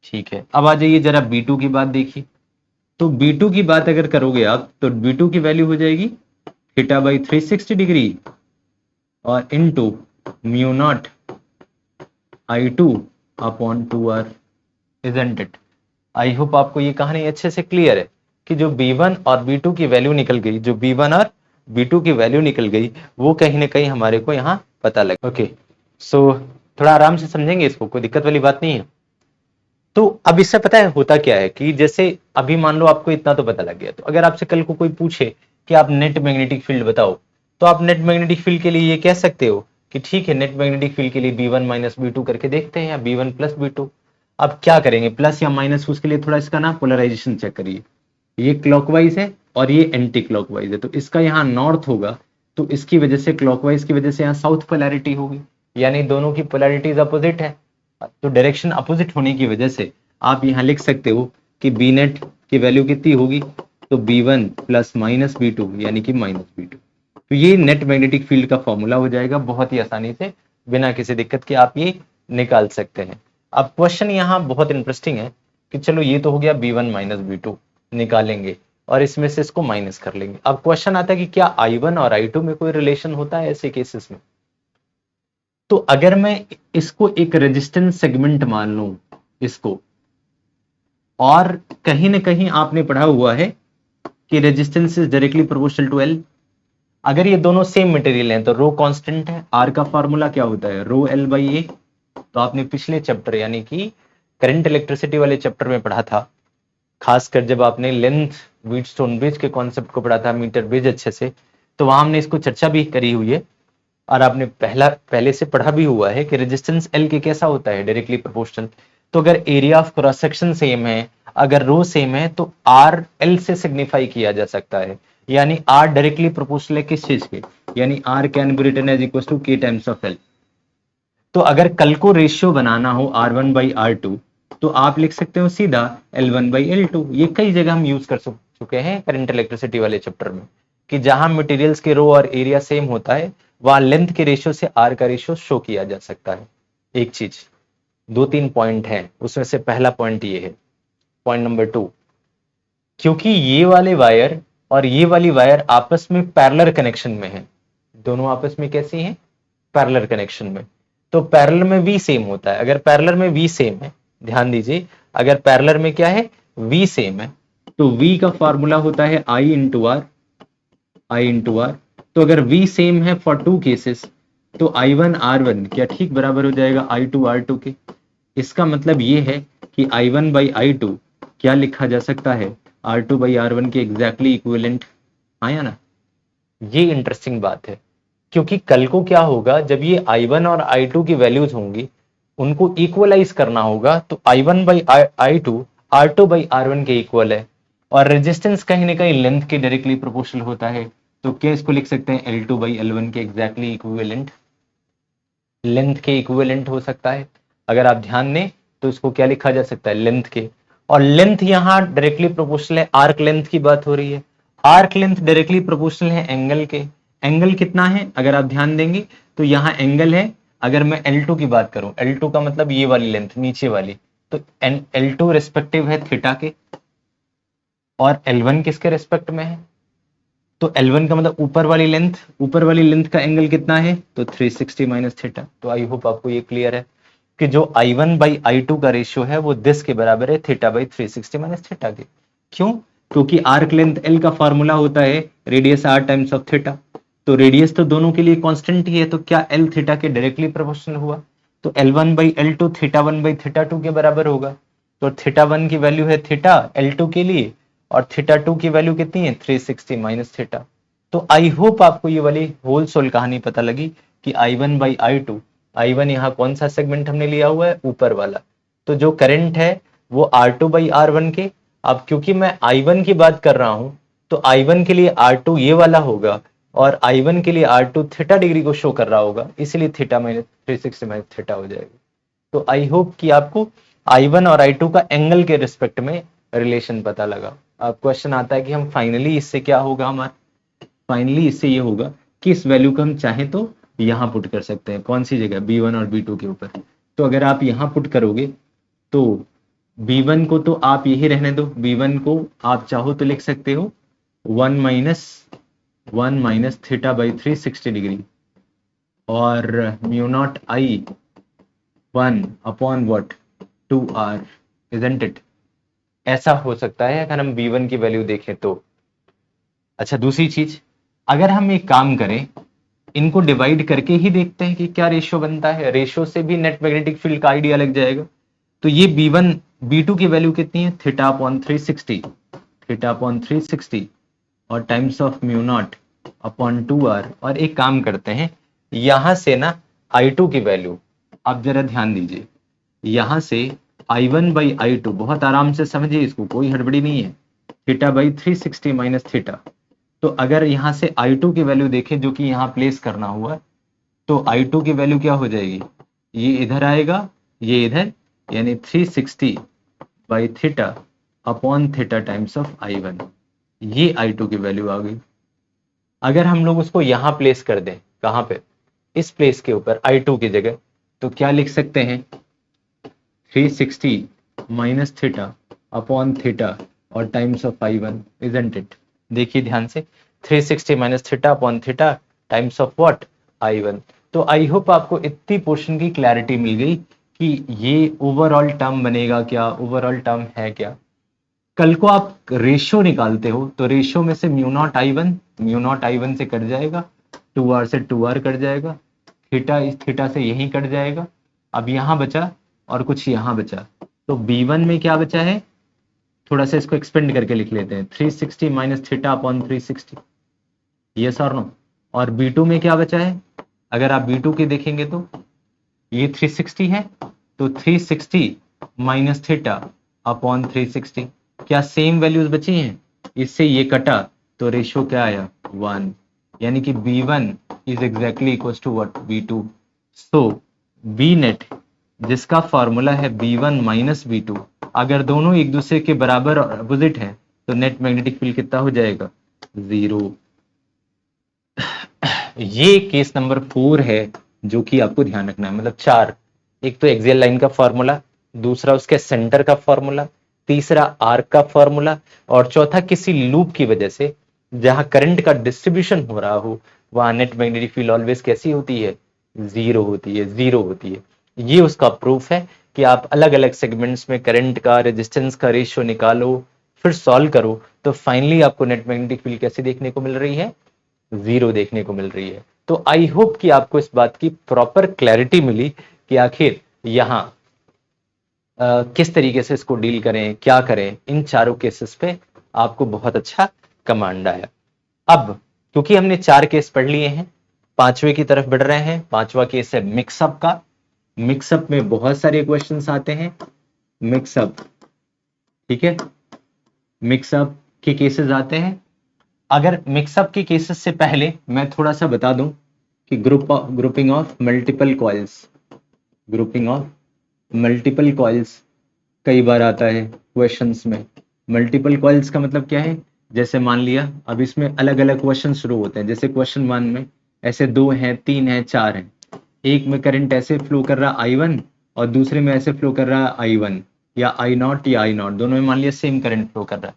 ठीक है, अब आ जाइए जरा B2 की बात देखिए। तो B2 की बात अगर करोगे आप तो B2 की वैल्यू हो जाएगी थीटा बाई 360 डिग्री और into mu naught I2 upon 2r, isn't it. I hope आपको ये कहानी अच्छे से क्लियर है कि जो B1 और B2 की वैल्यू निकल गई, जो B1 और B2 की वैल्यू निकल गई वो कहीं ना कहीं हमारे को यहाँ पता लगा। ओके, सो थोड़ा आराम से समझेंगे इसको, कोई दिक्कत वाली बात नहीं है। तो अब इससे पता है होता क्या है कि जैसे अभी मान लो आपको इतना तो पता लग गया, तो अगर आपसे कल को कोई पूछे कि आप नेट मैग्नेटिक फील्ड बताओ, तो आप नेट मैग्नेटिक फील्ड के लिए ये कह सकते हो कि ठीक है, नेट मैग्नेटिक फील्ड के लिए B one minus B two करके देखते हैं, या B one plus B two. अब क्या करेंगे, प्लस या माइनस, उसके लिए थोड़ा इसका ना पोलराइजेशन चेक करिए। ये क्लॉकवाइज है और ये एंटी क्लॉकवाइज है, तो इसका यहाँ नॉर्थ होगा, तो इसकी वजह से क्लॉकवाइज की वजह से यहाँ साउथ पोलैरिटी होगी, यानी दोनों की पोलैरिटीज अपोजिट है। तो डायरेक्शन अपोजिट होने की वजह से आप यहाँ लिख सकते हो कि बी नेट की वैल्यू कितनी होगी, तो B one plus minus B two यानी कि माइनस बी टू। तो ये नेट मैग्नेटिक फील्ड का फॉर्मूला हो जाएगा, बहुत ही आसानी से बिना किसी दिक्कत के आप ये निकाल सकते हैं। अब क्वेश्चन यहाँ बहुत इंटरेस्टिंग है कि चलो ये तो हो गया B one minus B two निकालेंगे और इसमें से इसको माइनस कर लेंगे। अब क्वेश्चन आता है कि क्या आई वन और आई टू में कोई रिलेशन होता है ऐसे केसेस में। तो अगर मैं इसको एक रेजिस्टेंस सेगमेंट मान लूं इसको, और कहीं ना कहीं आपने पढ़ा हुआ है कि resistance is directly proportional to l. अगर ये दोनों सेम मटेरियल हैं तो रो कांस्टेंट है, आर का फॉर्मूला क्या होता है, रो एल बाई ए। तो आपने पिछले चैप्टर यानी कि करंट इलेक्ट्रिसिटी वाले चैप्टर में पढ़ा था, खासकर जब आपने लेंथ व्हीटस्टोन ब्रिज के कॉन्सेप्ट को पढ़ा था, मीटर ब्रिज अच्छे से, तो वहां हमने इसको चर्चा भी करी हुई है। और आपने पहले से पढ़ा भी हुआ है कि रेजिस्टेंस एल के कैसा होता है, डायरेक्टली प्रोपोर्शनल। तो अगर area of cross section same है, अगर रो सेम है, तो आर एल से सिग्निफाई किया जा सकता है, यानी आर डायरेक्टली प्रोपोर्शनल है किस चीज के, यानी r can be written as equal to k times of l. तो अगर कल को रेशियो बनाना हो r one by r two, तो आप लिख सकते हो सीधा l one by l two. ये कई जगह हम यूज कर चुके हैं करंट इलेक्ट्रिसिटी वाले चैप्टर में, कि जहां मटेरियल्स के रो और एरिया सेम होता है वहां लेंथ के रेशियो से आर का रेशियो शो किया जा सकता है। एक चीज, दो तीन पॉइंट हैं उसमें से पहला पॉइंट ये है, पॉइंट नंबर टू, क्योंकि ये वाले वायर और ये वाली वायर आपस में पैरेलल कनेक्शन में है, दोनों आपस में कैसी हैं, पैरेलल कनेक्शन में। तो पैरेलल में वी सेम होता है, अगर पैरेलल में वी सेम है, ध्यान दीजिए, अगर पैरेलल में क्या है, वी सेम है, तो वी का फॉर्मूला होता है I into R, I into R. तो अगर वी सेम है फॉर टू केसेस, तो आई वन आर वन क्या ठीक बराबर हो जाएगा आई टू आर टू के। इसका मतलब ये है कि I one by I two क्या लिखा जा सकता है, r two by r one के एग्जैक्टली इक्विवेलेंट। आया ना, ये इंटरेस्टिंग बात है, क्योंकि कल को क्या होगा जब ये I1 और I2 की वैल्यूज होंगी, उनको इक्वलाइज करना होगा, तो I1 by I2 R2 by R1 के इक्वल है, और रेजिस्टेंस कहीं ना कहीं लेंथ के डायरेक्टली प्रोपोर्शनल होता है, तो क्या इसको लिख सकते हैं L2 बाई L1 के एग्जैक्टली इक्विवेलेंट, लेंथ के इक्विवेलेंट हो सकता है। अगर आप ध्यान दें तो इसको क्या लिखा जा सकता है, लेंथ के, और लेंथ यहां डायरेक्टली प्रोपोर्शनल है, आर्क लेंथ की बात हो रही है, आर्क लेंथ डायरेक्टली प्रोपोर्शनल है एंगल के। एंगल कितना है अगर आप ध्यान देंगे तो यहाँ एंगल है, अगर मैं L2 की बात करूं, L2 का मतलब ये वाली लेंथ नीचे वाली, तो L2 रिस्पेक्टिव है थीटा के, और L1 किसके रिस्पेक्ट में है, तो L1 का मतलब ऊपर वाली लेंथ, ऊपर वाली लेंथ का एंगल कितना है, तो 360 माइनस थीटा। तो आई होप आपको ये क्लियर है कि जो I1 बाई I2 का रेशियो है वो दिस के बराबर है थीटा बाई 360 माइनस थीटा के। क्यों, क्योंकि आर्क लेंथ L का फॉर्मूला होता है radius R times of theta, तो रेडियस तो दोनों के लिए कांस्टेंट ही है, तो क्या L थीटा के डायरेक्टली प्रोपोर्शनल हुआ, तो L1 by L2 theta one by theta two के बराबर होगा। तो थीटा वन की वैल्यू है थीटा L2 के लिए, और थीटा टू की वैल्यू कितनी है 360 माइनस थीटा। तो आई होप आपको ये वाली होल सोल कहानी पता लगी कि I1 बाई I2, I1 यहाँ कौन सा सेगमेंट हमने लिया हुआ है, ऊपर वाला, तो जो करंट है वो R2 बाई R1 के। अब क्योंकि मैं I1 की बात कर रहा हूं, तो I1 के लिए R2 ये वाला होगा, और I1 के लिए R2 थीटा डिग्री को शो कर रहा होगा, इसलिए थीटा माइनस 360 माइनस थीटा हो जाएगा। तो आई होप कि आपको I1 और I2 का एंगल के रिस्पेक्ट में रिलेशन पता लगा। अब क्वेश्चन आता है कि हम फाइनली इससे क्या होगा, हमारा फाइनली इससे ये होगा कि इस वैल्यू को हम चाहें तो यहां पुट कर सकते हैं, कौन सी जगह, B1 और B2 के ऊपर। तो अगर आप यहां पुट करोगे तो B1 को तो आप यही रहने दो, B1 को आप चाहो तो लिख सकते हो 1 माइनस थीटा बाई 360 डिग्री, और mu not I 1 upon what 2R, isn't it. ऐसा हो सकता है अगर हम B1 की वैल्यू देखें तो। अच्छा, दूसरी चीज, अगर हम एक काम करें, इनको डिवाइड करके ही देखते हैं कि क्या रेशियो बनता है, रेशियो से भी नेट मैग्नेटिक फील्ड का आइडिया लग जाएगा। तो ये B1 B2 की वैल्यू कितनी है, थीटा अपॉन 360, थीटा अपॉन 360 और times of mu not upon 2r। और एक काम करते हैं, यहां से ना I2 की वैल्यू आप जरा ध्यान दीजिए, यहां से I1 बाई I2, बहुत आराम से समझिए इसको, कोई हड़बड़ी नहीं है, थीटा बाई 360 माइनस थीटा। तो अगर यहां से I2 की वैल्यू देखें जो कि यहां प्लेस करना हुआ, तो I2 की वैल्यू क्या हो जाएगी, ये इधर आएगा, ये इधर, यानी 360 by theta upon theta times of I1, ये I2 की वैल्यू आ गई। अगर हम लोग उसको यहां प्लेस कर दें, कहां पे, इस प्लेस के ऊपर I2 की जगह, तो क्या लिख सकते हैं, 360 माइनस थीटा अपॉन थीटा और times of I1, isn't it. देखिए ध्यान से, 360 minus theta upon theta times of what, I1। तो आई होप आपको इतनी पोर्शन की क्लैरिटी मिल गई कि ये ओवरऑल टर्म बनेगा क्या, ओवरऑल टर्म है क्या। कल को आप रेशियो निकालते हो तो रेशियो में से म्यू नॉट आई वन से कट जाएगा, 2r से 2r कट जाएगा, थीटा इस थीटा से यही कट जाएगा। अब यहां बचा और कुछ यहां बचा, तो B1 में क्या बचा है, थोड़ा सा इसको एक्सपेंड करके लिख लेते हैं, 360 माइनस थीटा अपॉन 360, यस और नो। और B2 में क्या बचा है, अगर आप B2 के देखेंगे तो ये 360 है, तो 360 माइनस थीटा अपॉन 360, क्या सेम वैल्यूज बची हैं, इससे ये कटा तो रेशियो क्या आया, 1, यानी कि B1 is exactly equal to what, B2। So B net जिसका फॉर्मूला है B1 माइनस B2, अगर दोनों एक दूसरे के बराबर और अपोजिट हैं तो नेट मैग्नेटिक फील्ड कितना हो जाएगा, 0। ये केस नंबर 4 है जो कि आपको ध्यान रखना है, मतलब 4, एक तो एक्सियल लाइन का फॉर्मूला, दूसरा उसके सेंटर का फॉर्मूला, तीसरा आर्क का फॉर्मूला, और चौथा किसी लूप की वजह से जहां करंट का डिस्ट्रीब्यूशन हो रहा हो वहां नेट मैग्नेटिक फील्ड ऑलवेज कैसी होती है, 0 होती है, 0 होती है। ये उसका प्रूफ है कि आप अलग अलग सेगमेंट्स में करंट का रेजिस्टेंस का रेशियो निकालो, फिर सॉल्व करो, तो फाइनली आपको नेट मैग्नेटिक फील्ड कैसी देखने को मिल रही है, 0 देखने को मिल रही है। तो आई होप कि आपको इस बात की प्रॉपर क्लैरिटी मिली कि आखिर यहां किस तरीके से इसको डील करें, क्या करें, इन चारों केसेस पे आपको बहुत अच्छा कमांड आया। अब क्योंकि हमने 4 केस पढ़ लिए हैं, पांचवे की तरफ बढ़ रहे हैं। पांचवा केस है मिक्सअप का। मिक्सअप में बहुत सारे क्वेश्चंस आते हैं, मिक्सअप, ठीक है, मिक्सअप के केसेस आते हैं। अगर मिक्सअप के केसेस से पहले मैं थोड़ा सा बता दूं कि grouping of multiple coils, grouping of multiple coils कई बार आता है क्वेश्चंस में। मल्टीपल कॉइल्स का मतलब क्या है, जैसे मान लिया अब इसमें अलग अलग क्वेश्चन शुरू होते हैं, जैसे क्वेश्चन 1 में ऐसे 2 हैं, 3 हैं, 4 हैं, एक में करंट ऐसे फ्लो कर रहा I1 और दूसरे में ऐसे फ्लो कर रहा I1 या I0 या I0, दोनों में मान लिया सेम करंट फ्लो कर रहा है,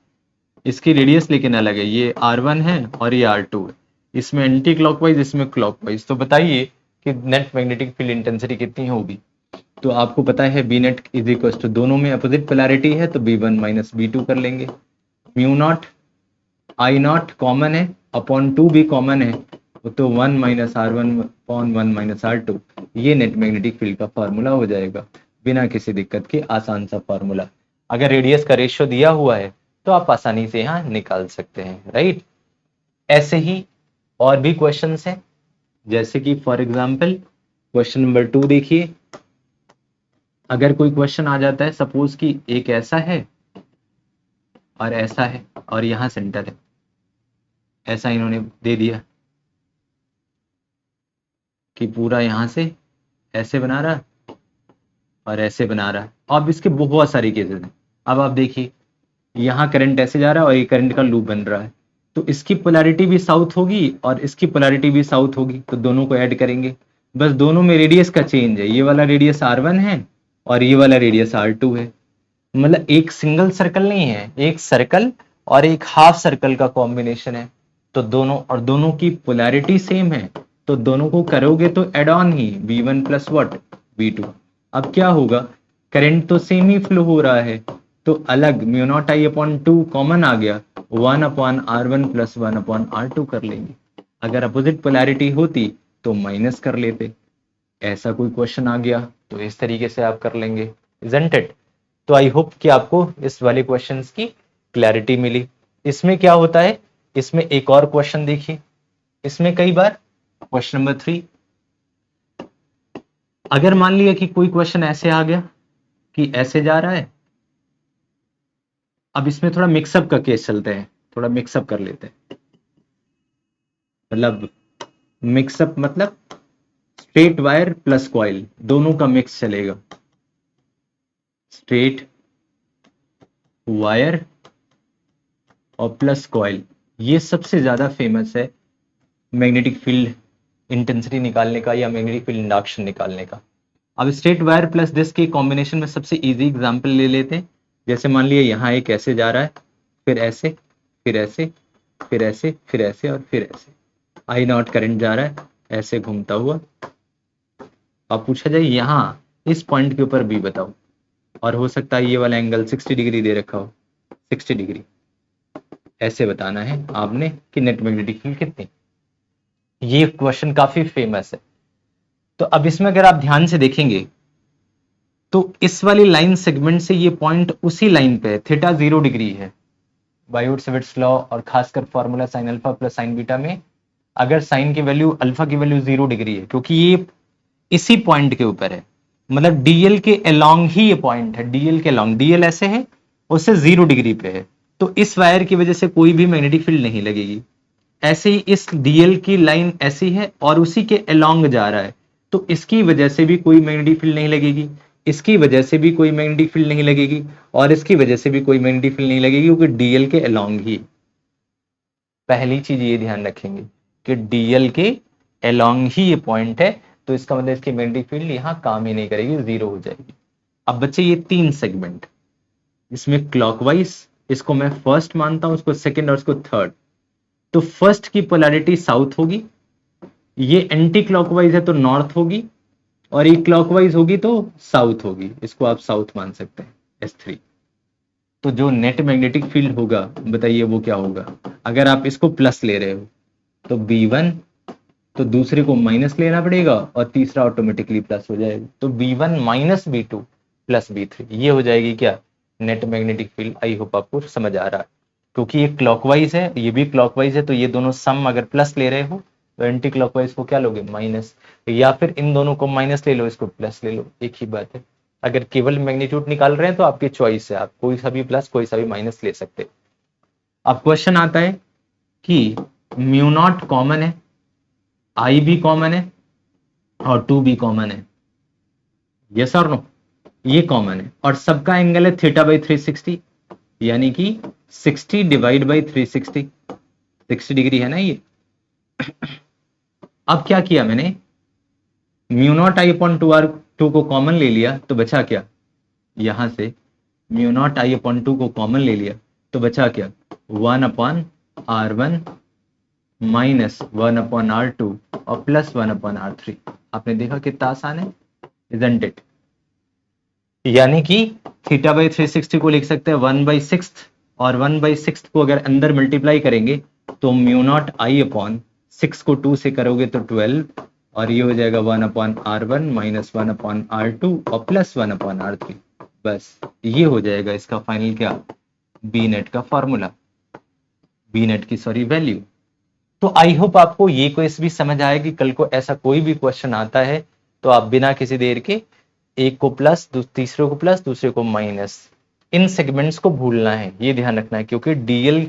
इसकी रेडियस लेकिन अलग है, ये R1 है और ये R2 है, इसमें एंटी क्लॉकवाइज, इसमें क्लॉकवाइज। तो बताइए कि नेट मैग्नेटिक फील्ड इंटेंसिटी कितनी होगी। तो आपको पता है B net is equal to, दोनों में अपोजिट पोलैरिटी है तो B1 माइनस B2 कर लेंगे, म्यू नॉट I0 कॉमन है अपॉन 2 भी कॉमन है, तो 1 minus R1 upon 1 minus R2, ये नेट मैग्नेटिक फील्ड का फॉर्मूला हो जाएगा, बिना किसी दिक्कत के आसान सा फॉर्मूला। अगर रेडियस का रेशियो दिया हुआ है तो आप आसानी से यहाँ निकाल सकते हैं, राइट। ऐसे ही और भी क्वेश्चंस हैं, जैसे कि फॉर एग्जांपल क्वेश्चन नंबर 2 देखिए। अगर कोई क्वेश्चन आ जाता है, सपोज कि एक ऐसा है और ऐसा है और यहां सेंटर है, ऐसा इन्होंने दे दिया कि पूरा यहां से ऐसे बना रहा और ऐसे बना रहा है। अब इसके बहुत सारे केसेस हैं। अब आप देखिए, यहाँ करंट ऐसे जा रहा है और ये करंट का लूप बन रहा है, तो इसकी पोलैरिटी भी साउथ होगी और इसकी पोलैरिटी भी साउथ होगी, तो दोनों को ऐड करेंगे, बस दोनों में रेडियस का चेंज है, ये वाला रेडियस R1 है और ये वाला रेडियस R2 है। मतलब एक सिंगल सर्कल नहीं है, एक सर्कल और एक हाफ सर्कल का कॉम्बिनेशन है, तो दोनों और दोनों की पोलैरिटी सेम है, तो दोनों को करोगे तो एड ऑन ही V1 प्लस वट, V2। अब क्या होगा, करंट तो सेम ही फ्लो हो रहा है, तो अलग mu naught I upon 2 common आ गया, 1 upon R1 plus 1 upon R2 कर लेंगे। अगर अपोजिट पोलैरिटी होती तो माइनस कर लेते। ऐसा कोई क्वेश्चन आ गया तो इस तरीके से आप कर लेंगे, इजंट इट। तो आई होप कि आपको इस वाले क्वेश्चंस की क्लैरिटी मिली। इसमें क्या होता है, इसमें एक और क्वेश्चन देखिए, इसमें कई बार क्वेश्चन नंबर 3, अगर मान लिया कि कोई क्वेश्चन ऐसे आ गया कि ऐसे जा रहा है, अब इसमें थोड़ा मिक्सअप का केस चलते हैं, थोड़ा मिक्सअप कर लेते हैं। मतलब मिक्सअप मतलब स्ट्रेट वायर प्लस कॉइल दोनों का मिक्स चलेगा। स्ट्रेट वायर और प्लस कॉइल, ये सबसे ज्यादा फेमस है मैग्नेटिक फील्ड इंटेंसिटी निकालने का या मैग्नेटिक फील्ड इंडक्शन निकालने का। अब स्ट्रेट वायर प्लस दिस के कॉम्बिनेशन में सबसे इजी एग्जांपल ले लेते हैं। जैसे मान लिया यहाँ एक ऐसे जा रहा है, फिर ऐसे, फिर ऐसे, फिर ऐसे, फिर ऐसे और फिर ऐसे, आई नॉट करंट जा रहा है ऐसे घूमता हुआ। अब पूछा जाए यहाँ इस पॉइंट के ऊपर भी बताओ, और हो सकता है ये वाला एंगल 60 डिग्री दे रखा हो, 60 डिग्री, ऐसे बताना है आपने कि नेट मैग्नेटिक फील्ड कितनी। ये क्वेश्चन काफी फेमस है। तो अब इसमें अगर आप ध्यान से देखेंगे तो इस वाली लाइन सेगमेंट से ये पॉइंट उसी लाइन पे है, थीटा 0 डिग्री है। बायोट-सैवर्ट्स लॉ और खासकर formula sine alpha plus sign beta में अगर साइन की वैल्यू अल्फा की वैल्यू 0 डिग्री है, क्योंकि ये इसी पॉइंट के ऊपर है, मतलब डीएल के अलोंग ही ये पॉइंट है, डीएल के अलोंग, डीएल ऐसे है उससे 0 डिग्री पे है, तो इस वायर की वजह से कोई भी मैग्नेटिक फील्ड नहीं लगेगी। ऐसे ही इस डीएल की लाइन ऐसी है और उसी के अलोंग जा रहा है, तो इसकी वजह से भी कोई मैग्नेटिक फील्ड नहीं लगेगी, इसकी वजह से भी कोई मैग्नेटिक फील्ड नहीं लगेगी, और इसकी वजह से भी कोई मैग्नेटिक फील्ड नहीं लगेगी, क्योंकि डीएल के अलोंग ही। पहली चीज ये ध्यान रखेंगे कि डीएल के अलोंग ही ये पॉइंट है, तो इसका मतलब इसकी मैग्नेटिक फील्ड यहां काम ही नहीं करेगी, 0 हो जाएगी। अब बच्चे ये 3 सेगमेंट, इसमें क्लॉकवाइज, इसको मैं फर्स्ट मानता हूं, उसको सेकंड और उसको थर्ड। तो फर्स्ट की पोलैरिटी साउथ होगी, ये एंटी क्लॉकवाइज है तो नॉर्थ होगी, और ये क्लॉकवाइज होगी तो साउथ होगी, इसको आप साउथ मान सकते हैं, S3। तो जो नेट मैग्नेटिक फील्ड होगा बताइए वो क्या होगा। अगर आप इसको प्लस ले रहे हो तो B1, तो दूसरे को माइनस लेना पड़ेगा और तीसरा ऑटोमेटिकली प्लस हो जाएगा, तो B1 minus B2 plus B3, ये हो जाएगी क्या net magnetic field. I hope आपको समझ आ रहा है, क्योंकि ये क्लॉकवाइज है ये भी क्लॉकवाइज है, तो ये दोनों सम अगर प्लस ले रहे हो तो एंटी क्लॉकवाइज को क्या लोगे, माइनस, या फिर इन दोनों को माइनस ले लो, इसको प्लस ले लो, एक ही बात है। अगर केवल मैग्नीट्यूड निकाल रहे हैं तो आपकी चॉइस है, आप कोई सा भी प्लस कोई सा भी माइनस ले सकते। अब क्वेश्चन आता है कि म्यू नॉट कॉमन है, आई भी कॉमन है और 2 भी कॉमन है, यस और नो, ये कॉमन है, और सबका एंगल है थीटा बाई 360, यानी कि 60 डिवाइड बाई 360, 60 डिग्री है ना ये। अब क्या किया मैंने, mu naught I upon 2R2 को कॉमन ले लिया, तो बचा क्या, यहां से म्यू नॉट आई अपॉन 2 को कॉमन ले लिया, तो बचा क्या, 1 upon R1 minus 1 upon R2 और प्लस 1 अपॉन R3। आपने देखा कितना आसान है, इजंट इट। यानी कि थीटा बाई 360 को लिख सकते हैं 1/6, और 1/6 को अगर अंदर मल्टीप्लाई करेंगे तो म्यू नॉट आई अपॉन 6 को 2 से करोगे तो 12, और ये हो जाएगा 1 upon R1 minus 1 upon R2 और प्लस 1 अपॉन R3। बस ये हो जाएगा इसका फाइनल क्या, बी नेट का फॉर्मूला, बी नेट की सॉरी वैल्यू। तो आई होप आपको ये क्वेश्चन भी समझ आया कि कल को ऐसा कोई भी क्वेश्चन आता है तो आप बिना किसी देर के एक को प्लस, तीसरे को प्लस, दूसरे को माइनस, इन सेगमेंट्स को भूलना है, ये ध्यान रखना है, क्योंकि डीएल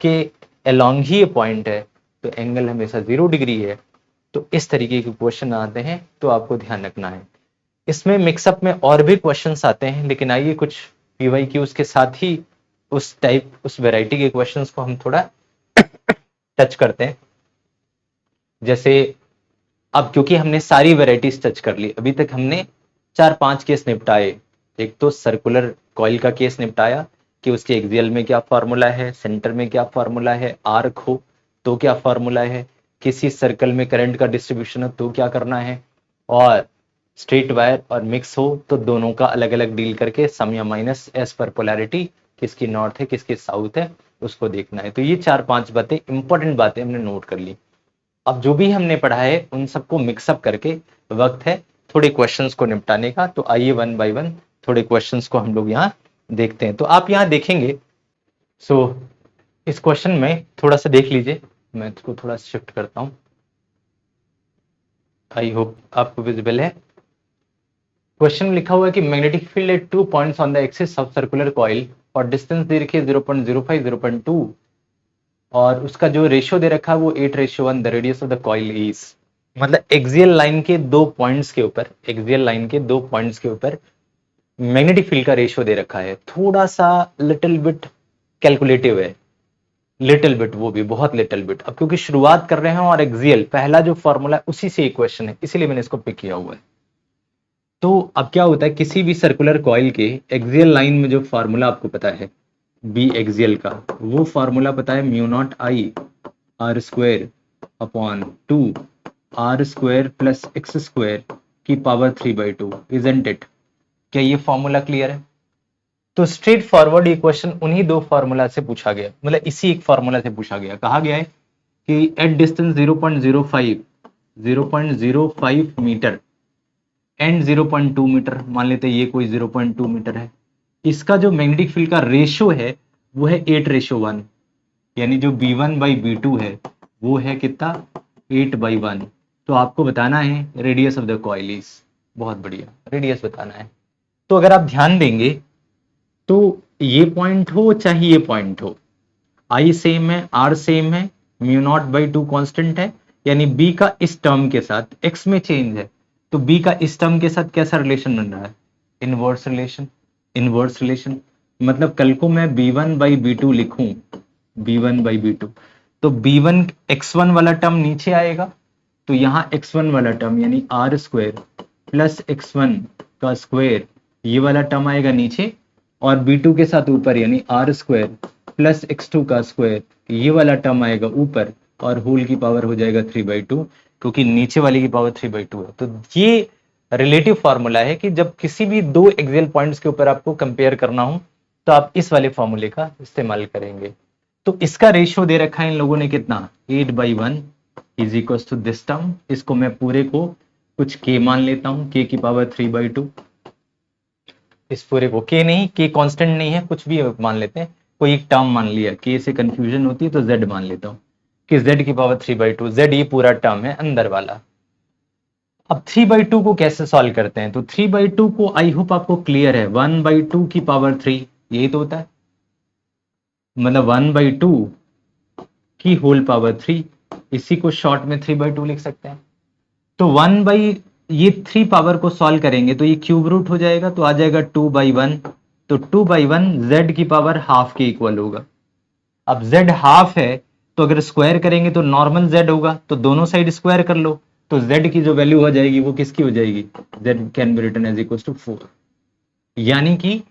के अलोंग ही ये पॉइंट है, तो एंगल हमेशा 0 डिग्री है। तो इस तरीके के क्वेश्चन आते हैं तो आपको ध्यान रखना है। इसमें मिक्सअप में और भी क्वेश्चंस आते हैं, लेकिन आइए कुछ PYQs के साथ ही उस टाइप, उस वैरायटी के क्वेश्चंस को हम थोड़ा टच करते हैं। जैसे अब क्योंकि हमने सारी वैरायटीज टच कर ली, अभी तक हमने 4-5 केस निपटाए। एक तो सर्कुलर कॉइल का केस निपटाया कि उसके एक्सियल में क्या फॉर्मूला है, सेंटर में क्या फॉर्मूला है, आर्क हो तो क्या फॉर्मूला है, किसी सर्कल में करंट का डिस्ट्रीब्यूशन हो तो क्या करना है, और स्ट्रेट वायर और मिक्स हो तो दोनों का अलग अलग डील करके सम या माइनस एज पर पोलैरिटी, किसकी नॉर्थ है किसकी साउथ है उसको देखना है। तो ये 4-5 बातें, इंपॉर्टेंट बातें हमने नोट कर ली। अब जो भी हमने पढ़ा है उन सबको मिक्सअप करके वक्त है थोड़े क्वेश्चंस को निपटाने का। तो आइए वन बाय वन थोड़े क्वेश्चंस को हम लोग यहाँ देखते हैं। तो आप यहाँ देखेंगे, सो इस क्वेश्चन में थोड़ा सा देख लीजिए, मैं इसको थोड़ा शिफ्ट करता हूँ, आई होप आपको विजिबल है। क्वेश्चन में लिखा हुआ है कि magnetic field eight 2 points on the axis of circular coil और डिस्टेंस दे रखी है 0.05 0.2 और उसका जो रेशियो दे रखा है वो 8:1, the radius of the coil is, मतलब एक्सियल लाइन के 2 पॉइंट्स के ऊपर, एक्सियल लाइन के 2 पॉइंट्स के ऊपर मैग्नेटिक फील्ड का रेशियो दे रखा है। थोड़ा सा लिटिल बिट कैलकुलेटिव है, लिटिल बिट, वो भी बहुत लिटिल बिट। अब क्योंकि शुरुआत कर रहे हैं और एक्सियल पहला जो फॉर्मूला है उसी से इक्वेशन है, इसीलिए मैंने इसको पिक किया हुआ है। तो अब क्या होता है, किसी भी सर्कुलर कॉइल के एक्सियल लाइन में जो फॉर्मूला आपको पता है बी एक्सियल का, वो फॉर्मूला पता है mu not I r square upon 2 r square plus x square की पावर 3/2, इजंट इट? क्या ये फॉर्मूला क्लियर है? तो स्ट्रेट फॉरवर्ड ये क्वेश्चन उन्हीं दो फॉर्मूला से पूछा गया, मतलब इसी एक फॉर्मूला से पूछा गया। कहा गया है कि at distance 0.05 metre and 0.2 metre, मान लेते हैं ये कोई 0.2 मीटर है, इसका जो मैग्नेटिक फील्ड का रेशियो है वो है 8:1, यानी जो B1/B2 है वो है कितना, 8/1। तो आपको बताना है radius of the coil is, बहुत बढ़िया, रेडियस बताना है। तो अगर आप ध्यान देंगे तो ये पॉइंट हो चाहे ये पॉइंट हो, आई सेम है, आर सेम है, μ0/2 कांस्टेंट है, यानी बी का इस टर्म के साथ एक्स में चेंज है, तो बी का इस टर्म के साथ कैसा रिलेशन बन रहा है, इनवर्स रिलेशन। इनवर्स रिलेशन मतलब कल को मैं B1/B2 लिखूं, B1/B2, तो B1 x1 वाला टर्म नीचे आएगा, तो यहां x1 वाला टर्म यानी आर स्क्वायर प्लस x1 का स्क्वायर ये वाला टर्म आएगा नीचे, और B2 के साथ ऊपर यानी आर स्क्वायर प्लस x2 का स्क्वायर ये वाला टर्म आएगा ऊपर, और होल की पावर हो जाएगा 3/2, क्योंकि नीचे वाले की पावर 3/2 है। तो ये रिलेटिव फॉर्मूला है कि जब किसी भी दो एक्सियल पॉइंट्स के ऊपर आपको कंपेयर करना हो तो आप इस वाले फॉर्मूले का इस्तेमाल करेंगे। तो इसका रेशियो दे रखा है इन लोगों ने कितना, 8/1 is equal to this term. इसको मैं पूरे को कुछ के मान लेता हूं, के की पावर 3/2, इस पूरे को के नहीं, के कांस्टेंट नहीं है, कुछ भी मान लेते हैं, कोई एक टर्म मान लिया, के से कंफ्यूजन होती है तो जेड मान लेता हूँ कि जेड की पावर 3/2, जेड ये पूरा टर्म है अंदर वाला। अब 3/2 को कैसे सॉल्व करते हैं, तो 3/2 को आई होप आपको क्लियर है, 1/2 की पावर 3 यही तो होता है, मतलब 1/2 की होल पावर 3, इसी को शॉर्ट में 3/2 लिख सकते हैं। तो 1 ये 3 पावर को सॉल्व करेंगे तो ये क्यूब रूट हो जाएगा, तो आ जाएगा 2/1, तो 2/1 जेड की पावर हाफ के इक्वल होगा। अब जेड हाफ है तो अगर स्क्वायर करेंगे तो नॉर्मल जेड होगा, तो दोनों साइड स्क्वायर कर लो, तो जेड की जो वैल्यू हो जाएगी वो किसकी हो जाएगी, Z can be written as equal to 4। यानी कि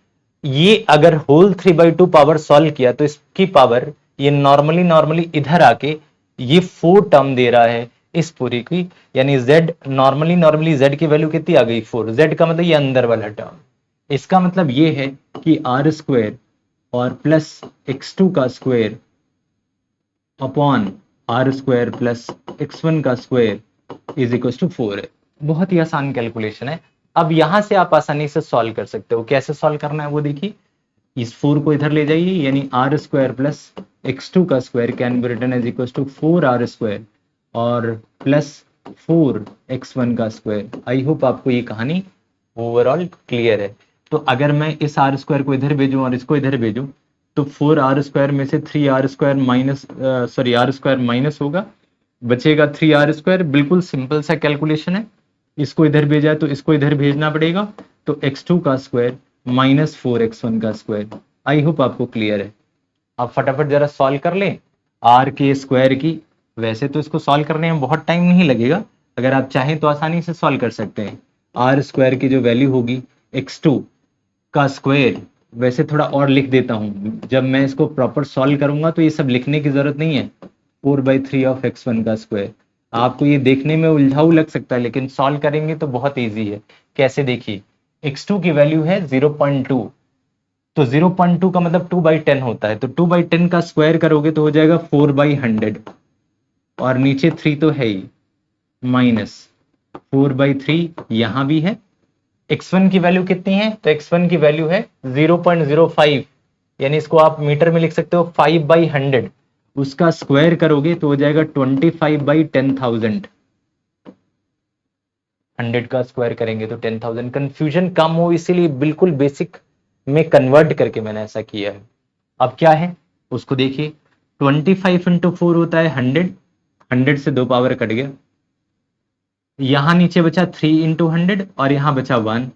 ये अगर होल 3/2 पावर सॉल्व किया तो इसकी पावर ये नॉर्मली इधर आके ये 4 टर्म दे रहा है इस पूरी की, यानी z नॉर्मली z की वैल्यू कितनी आ गई 4, z का मतलब ये अंदर वाला टर्म। इसका मतलब ये है कि आर स्क्वायर और प्लस x2 का square upon r square plus x1 का स्क्वायर इज इक्वल टू 4 है। बहुत ही आसान कैलकुलेशन है। अब यहां से आप आसानी से सॉल्व कर सकते हो, कैसे सॉल्व करना है वो देखिए, इस 4 को इधर ले जाइए, यानी आर स्क्वायर प्लस x2 का square can be written as equal to 4r square और प्लस 4x1 का स्क्वायर। आई होप आपको ये कहानी ओवरऑल क्लियर है। तो अगर मैं इस आर स्क्वायर को इधर भेजूं और इसको इधर भेजूं तो 4r स्क्वायर में से 3r square minus, sorry r square minus होगा, बचेगा 3r स्क्वायर। बिल्कुल सिंपल सा कैलकुलेशन है, इसको इधर भेजा है तो इसको इधर भेजना पड़ेगा, तो x2 का स्क्वायर माइनस 4x1 का स्क्वायर। आई होप आपको क्लियर है। आप फटाफट जरा सॉल्व कर लें आर के स्क्वायर की। वैसे तो इसको सॉल्व करने में बहुत टाइम नहीं लगेगा, अगर आप चाहें तो आसानी से सॉल्व कर सकते हैं। आर स्क्वायर की जो वैल्यू होगी x2 का स्क्वायर, वैसे थोड़ा और लिख देता हूं, जब मैं इसको प्रॉपर सॉल्व करूंगा तो ये सब लिखने की जरूरत नहीं है, 4/3 ऑफ x1 का स्क्वायर। आपको ये देखने में उलझाऊ लग सकता है लेकिन सॉल्व करेंगे तो बहुत इजी है। कैसे देखिए, x2 की वैल्यू है 0.2, तो 0.2 का मतलब 2/10 होता है, तो 2/10 का स्क्वायर करोगे तो हो जाएगा 4/100, और नीचे 3 तो है ही, माइनस 4/3 यहां भी है x1 की वैल्यू कितनी है, तो x1 की वैल्यू है 0.05, यानी इसको आप मीटर में लिख सकते हो 5/100, उसका स्क्वायर करोगे तो हो जाएगा 25/10,000, 100 का स्क्वायर करेंगे तो 10,000। कंफ्यूजन कम हो इसीलिए बिल्कुल बेसिक में कन्वर्ट करके मैंने ऐसा किया है। अब क्या है उसको देखिए, 25 इंटू 4 होता है 100, 100 से 2 पावर कट गया, यहां नीचे बचा 3 इंटू 100 और यहां बचा 1।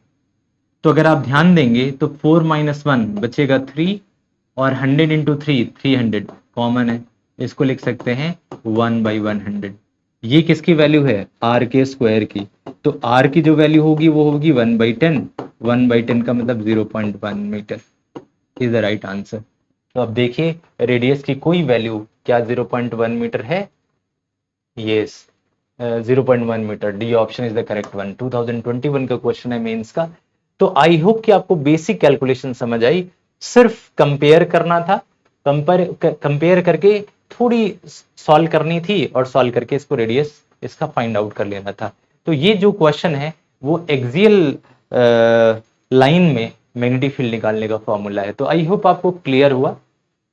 तो अगर आप ध्यान देंगे तो 4 माइनस 1 बचेगा 3, और 100 इंटू 3 300 कॉमन है, इसको लिख सकते हैं 1/100। ये किसकी वैल्यू है, आर के स्क्वायर की। तो आर की जो वैल्यू होगी वो होगी 1/10, 1/10 का मतलब 0.1 metre is the right answer. तो अब देखिए रेडियस की कोई वैल्यू क्या 0.1 मीटर है, yes 0.1 metre, D option is the correct one. 2021 का क्वेश्चन है मेंस का। तो आई होप कि आपको बेसिक कैलकुलेशन समझ आई, सिर्फ कंपेयर करना था, कंपेयर करके थोड़ी सॉल्व करनी थी और सॉल्व करके इसको रेडियस इसका फाइंड आउट कर लेना था। तो ये जो क्वेश्चन है वो एक्सियल लाइन में मैग्नेटिक फील्ड निकालने का फॉर्मूला है। तो आई होप आपको क्लियर हुआ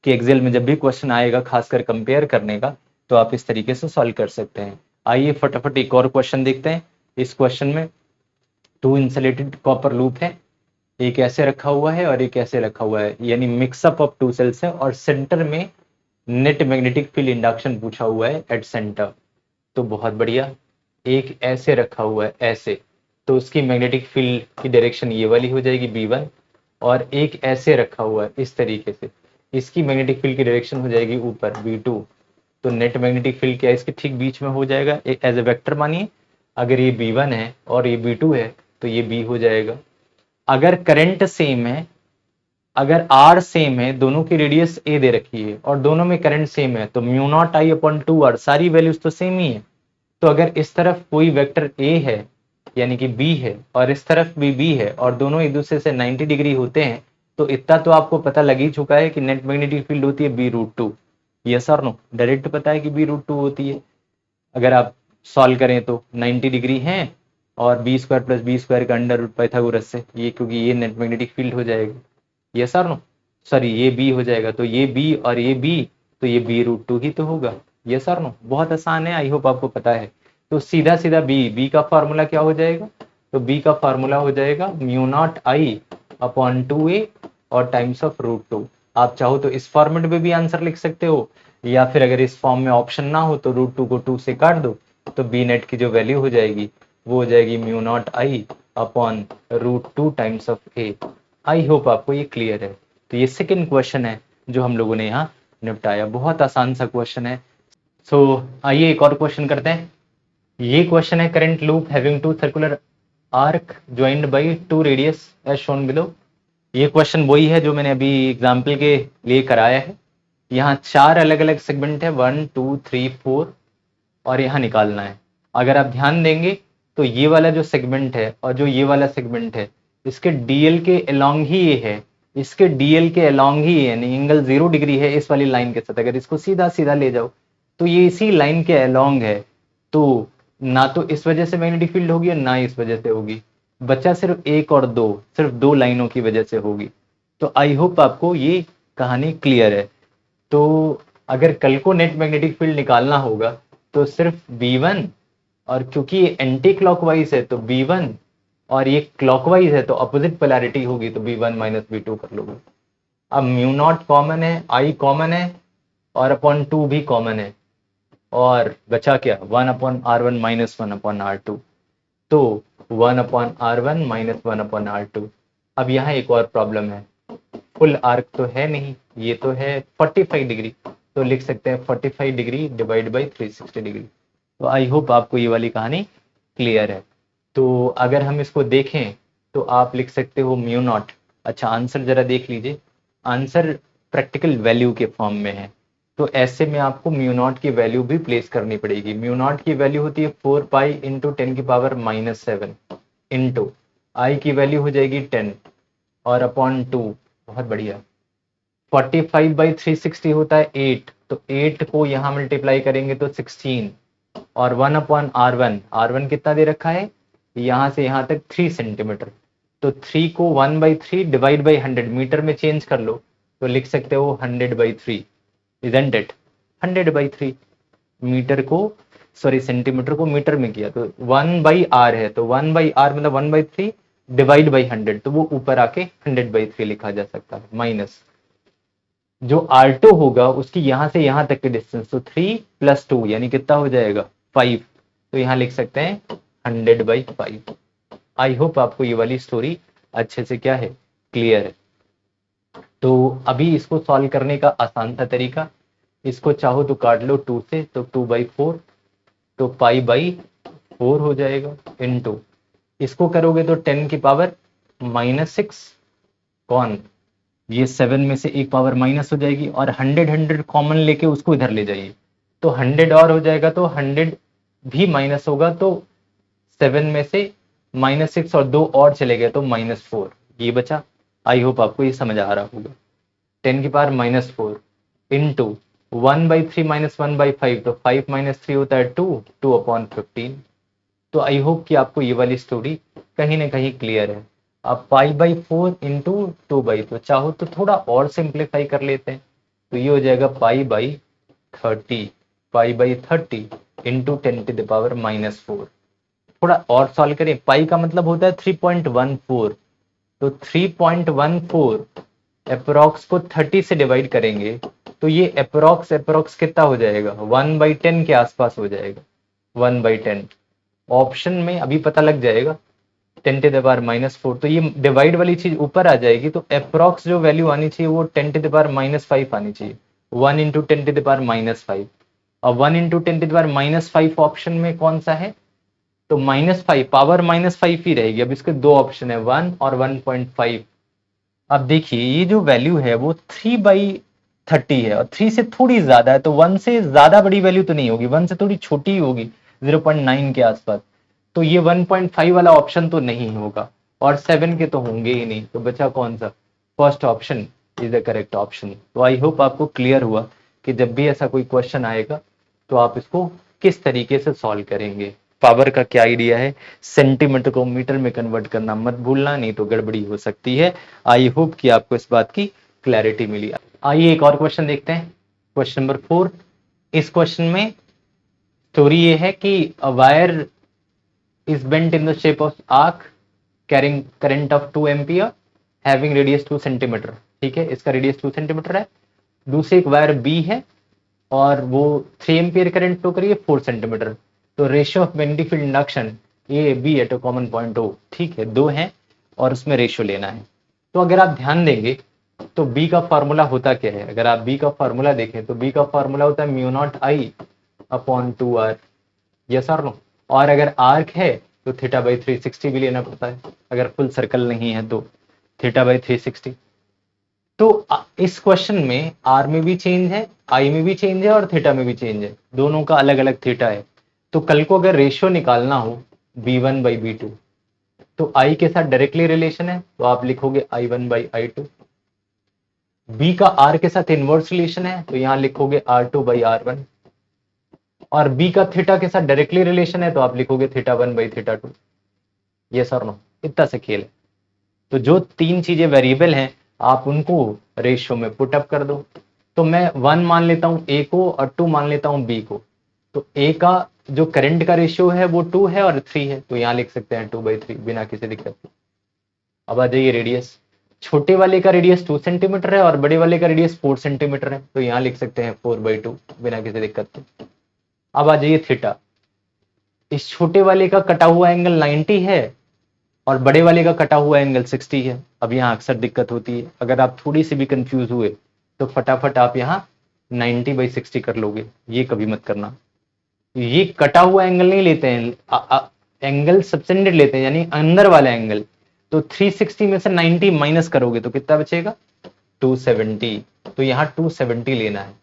कि एक्सेल में जब भी क्वेश्चन आएगा खासकर कंपेयर करने का तो आप इस तरीके से सॉल्व कर सकते हैं। आइए फटाफट एक और क्वेश्चन देखते हैं। इस क्वेश्चन में 2 इंसुलेटेड कॉपर लूप है, एक ऐसे रखा हुआ है और एक ऐसे रखा हुआ है, यानी मिक्सअप ऑफ 2 सेल्स है, और सेंटर में नेट मैग्नेटिक फील्ड इंडक्शन पूछा हुआ है एट सेंटर। तो बहुत बढ़िया, एक ऐसे रखा हुआ है ऐसे, तो उसकी मैग्नेटिक फील्ड की डायरेक्शन ये वाली हो जाएगी B1, और एक ऐसे रखा हुआ है इस तरीके से, इसकी मैग्नेटिक फील्ड की डायरेक्शन हो जाएगी ऊपर B2। तो नेट मैग्नेटिक फील्ड क्या इसके ठीक बीच में हो जाएगा एज ए वेक्टर मानिए, अगर ये B1 है और ये B2 है तो ये B हो जाएगा। अगर करंट सेम है, अगर आर सेम है, दोनों की रेडियस ए दे रखी है और दोनों में करंट सेम है, तो mu not I upon 2r, सारी वैल्यूज तो सेम ही है। तो अगर इस तरफ कोई वेक्टर ए है यानी कि बी है और इस तरफ भी बी है और दोनों एक दूसरे से 90 डिग्री होते हैं, तो इतना तो आपको पता लग ही चुका है कि नेट मैग्नेटिक फील्ड होती है B√2। यस और नो, डायरेक्ट पता है कि B√2 होती है। अगर आप सॉल्व करें तो 90 डिग्री है और B square plus B square का अंडर रूट पाइथागोरस से, ये क्योंकि ये नेट मैग्नेटिक फील्ड हो जाएगा। यस और नो, सॉरी ये बी हो जाएगा, तो ये बी और ये बी, तो ये B√2 ही तो होगा। यस और नो, बहुत आसान है, आई होप आपको पता है। तो सीधा सीधा बी का फॉर्मूला क्या हो जाएगा, तो बी का फॉर्मूला हो जाएगा mu naught I upon 2a और टाइम्स ऑफ √2। आप चाहो तो इस फॉर्मेट में भी आंसर लिख सकते हो, या फिर अगर इस फॉर्म में ऑप्शन ना हो तो √2 को 2 से काट दो, तो बी नेट की जो वैल्यू हो जाएगी वो हो जाएगी mu naught I upon √2 times of A. I hope आपको ये क्लियर है। तो ये सेकेंड क्वेश्चन है जो हम लोगों ने यहाँ निपटाया, बहुत आसान सा क्वेश्चन है। सो आइए एक और क्वेश्चन करते हैं। ये क्वेश्चन है current loop having two circular arc joined by 2 radius as shown below. ये क्वेश्चन वही है जो मैंने अभी एग्जाम्पल के लिए कराया है। यहाँ 4 अलग अलग सेगमेंट है, 1 2 3 4, और यहाँ निकालना है। अगर आप ध्यान देंगे तो ये वाला जो सेगमेंट है और जो ये वाला सेगमेंट है, इसके डीएल के अलोंग ही ये है, इसके डीएल के अलोंग ही यानी एंगल 0 डिग्री है इस वाली लाइन के साथ। अगर इसको सीधा सीधा ले जाओ तो ये इसी लाइन के अलोंग है, तो ना तो इस वजह से मैग्नेटिक फील्ड होगी और ना इस वजह से होगी, बचा सिर्फ एक और दो, सिर्फ 2 लाइनों की वजह से होगी। तो आई होप आपको ये कहानी क्लियर है। तो अगर कल को नेट मैग्नेटिक फील्ड निकालना होगा तो सिर्फ B1, और क्योंकि ये एंटी क्लॉकवाइज है तो B1, और ये क्लॉकवाइज है तो अपोजिट पोलैरिटी होगी तो B1 माइनस B2 कर लोगे। अब म्यू नॉट कॉमन है, आई कॉमन है, और अपॉन 2 भी कॉमन है, और बचा क्या 1/R1 माइनस 1/R2। तो 1/R1 माइनस 1/R2। अब यहाँ एक और प्रॉब्लम है, फुल आर्क तो है नहीं, ये तो है 45 डिग्री, तो लिख सकते हैं 45 डिग्री डिवाइड बाई 360 डिग्री। तो आई होप आपको ये वाली कहानी क्लियर है। तो अगर हम इसको देखें तो आप लिख सकते हो म्यू नॉट। अच्छा आंसर जरा देख लीजिए, आंसर प्रैक्टिकल वैल्यू के फॉर्म में है, तो ऐसे में आपको म्यू नॉट की वैल्यू भी प्लेस करनी पड़ेगी। म्यू नॉट की वैल्यू होती है 4 पाई इंटू 10⁻⁻7 इंटू आई की वैल्यू हो जाएगी 10 और अपॉन 2। बहुत बढ़िया, 45/360 होता है 8, तो 8 को यहाँ मल्टीप्लाई करेंगे तो 16, और 1/R1, R1 कितना दे रखा है यहाँ से यहाँ तक 3 सेंटीमीटर, तो 3 को 1/3 डिवाइड बाई 100 मीटर में चेंज कर लो तो लिख सकते हो 100/3, इजंट इट? 100/3 मीटर को, सॉरी सेंटीमीटर को मीटर में किया तो 1/r है, तो 1/r मतलब 1/3 डिवाइड बाई 100, तो वो ऊपर आके 100/3 लिखा जा सकता है। माइनस जो R2 होगा उसकी यहां से यहां तक की डिस्टेंस, तो 3 + 2 यानी कितना हो जाएगा 5, तो यहां लिख सकते हैं 100/5। आई होप आपको ये वाली स्टोरी अच्छे से क्या है, क्लियर है। तो अभी इसको सॉल्व करने का आसान सा तरीका, इसको चाहो तो काट लो 2 से, तो 2/4, तो π/4 हो जाएगा, इनटू इसको करोगे तो 10 की पावर -6, कौन, ये 7 में से एक पावर माइनस हो जाएगी, और 100 कॉमन लेके उसको इधर ले जाइए, तो 100 और हो जाएगा, तो 100 भी माइनस होगा, तो 7 में से -6 और 2 और चले गए तो -4 ये बचा। आई होप आपको ये समझ आ रहा होगा। 10 की पावर -4 इंटू 1/3 - 1/5, तो 5 - 3 होता है 2, 2/15। तो आई होप कि आपको ये वाली स्टोरी कहीं ना कहीं क्लियर है। अब π/4 इंटू 2/, तो चाहो तो थोड़ा और सिंप्लीफाई कर लेते हैं, तो ये हो जाएगा π/30, π/30 इंटू 10⁻⁻4। थोड़ा और सॉल्व करें, पाई का मतलब होता है 3.14, तो 3.14 अप्रोक्स को 30 से डिवाइड करेंगे तो ये अप्रोक्स कितना हो जाएगा, 1/10 के आसपास हो जाएगा, 1/10। ऑप्शन में अभी पता लग जाएगा 10⁻⁻4, तो ये डिवाइड वाली चीज ऊपर आ जाएगी, तो अप्रोक्स जो वैल्यू आनी चाहिए वो 10⁻⁻5 आनी चाहिए, 1 इंटू 10⁻⁻5। अब 1 इंटू 10⁻⁻5 ऑप्शन में कौन सा है, तो -5, पावर -5 ही रहेगी। अब इसके दो ऑप्शन है, 1 और 1.5। अब देखिए ये जो वैल्यू है वो 3/30 है, और 3 से थोड़ी ज्यादा है, तो 1 से ज्यादा बड़ी वैल्यू तो नहीं होगी, 1 से थोड़ी छोटी ही होगी, 0.9 के आसपास, तो ये 1.5 वाला ऑप्शन तो नहीं होगा, और 7 के तो होंगे ही नहीं, तो बचा कौन सा, first option is the correct option. तो आई होप आपको क्लियर हुआ कि जब भी ऐसा कोई क्वेश्चन आएगा तो आप इसको किस तरीके से सॉल्व करेंगे। पावर का क्या आइडिया है, सेंटीमीटर को मीटर में कन्वर्ट करना मत भूलना, नहीं तो गड़बड़ी हो सकती है। आई होप कि आपको इस बात की क्लैरिटी मिली। आइए एक और क्वेश्चन देखते हैं, क्वेश्चन नंबर 4। इस क्वेश्चन में स्टोरी ये है कि a wire is bent in the shape of arc carrying current of 2 ampere having radius 2 centimetre. ठीक है, इसका रेडियस 2 सेंटीमीटर है। दूसरी एक वायर बी है और वो 3 एम्पियर करंट फ्लो करिए 4 सेंटीमीटर। तो ratio of magnetic field induction A B at a common point O, ठीक है, दो है और उसमें रेशियो लेना है। तो अगर आप ध्यान देंगे तो बी का फॉर्मूला होता क्या है, अगर आप बी का फॉर्मूला देखें तो बी का फॉर्मूला होता है μ0I/2r, यस और नो। और अगर आर्क है तो θ/360 भी लेना पड़ता है, अगर फुल सर्कल नहीं है तो θ/360। तो इस क्वेश्चन में आर में भी चेंज है, आई में भी चेंज है और थीटा में भी चेंज है, दोनों का अलग अलग थीटा है। तो कल को अगर रेशियो निकालना हो b1/b2, तो आई के साथ डायरेक्टली रिलेशन है, तो आप लिखोगे I1/I2। बी का आर के साथ इनवर्स रिलेशन है, तो यहां लिखोगे R2/R1। और बी का थीटा के साथ डायरेक्टली रिलेशन है, तो आप लिखोगे θ1/θ2। यस और नो, इतना से खेल है। तो जो तीन चीजें वेरिएबल हैं आप उनको रेशियो में पुट अप कर दो। तो मैं 1 मान लेता हूं ए को और 2 मान लेता हूं बी को। तो ए का जो करंट का रेशियो है वो 2 है और 3 है, तो यहां लिख सकते हैं 2/3 बिना किसी दिक्कत के। अब आ जाइए रेडियस, छोटे वाले का रेडियस 2 सेंटीमीटर है और बड़े वाले का रेडियस 4 सेंटीमीटर है, तो यहां लिख सकते हैं 4/2 बिना किसी दिक्कत के। अब आ जाइए थीटा, इस छोटे वाले का कटा हुआ एंगल 90 है और बड़े वाले का कटा हुआ एंगल 60 है। अब यहाँ अक्सर दिक्कत होती है, अगर आप थोड़ी सी भी कंफ्यूज हुए तो फटाफट आप यहाँ 90/60 कर लोगे, ये कभी मत करना। ये कटा हुआ एंगल नहीं लेते हैं, एंगल सबटेंडेड लेते हैं, यानी अंदर वाला एंगल। तो 360 में से 90 माइनस करोगे तो कितना बचेगा, 270। तो यहाँ 270 लेना है।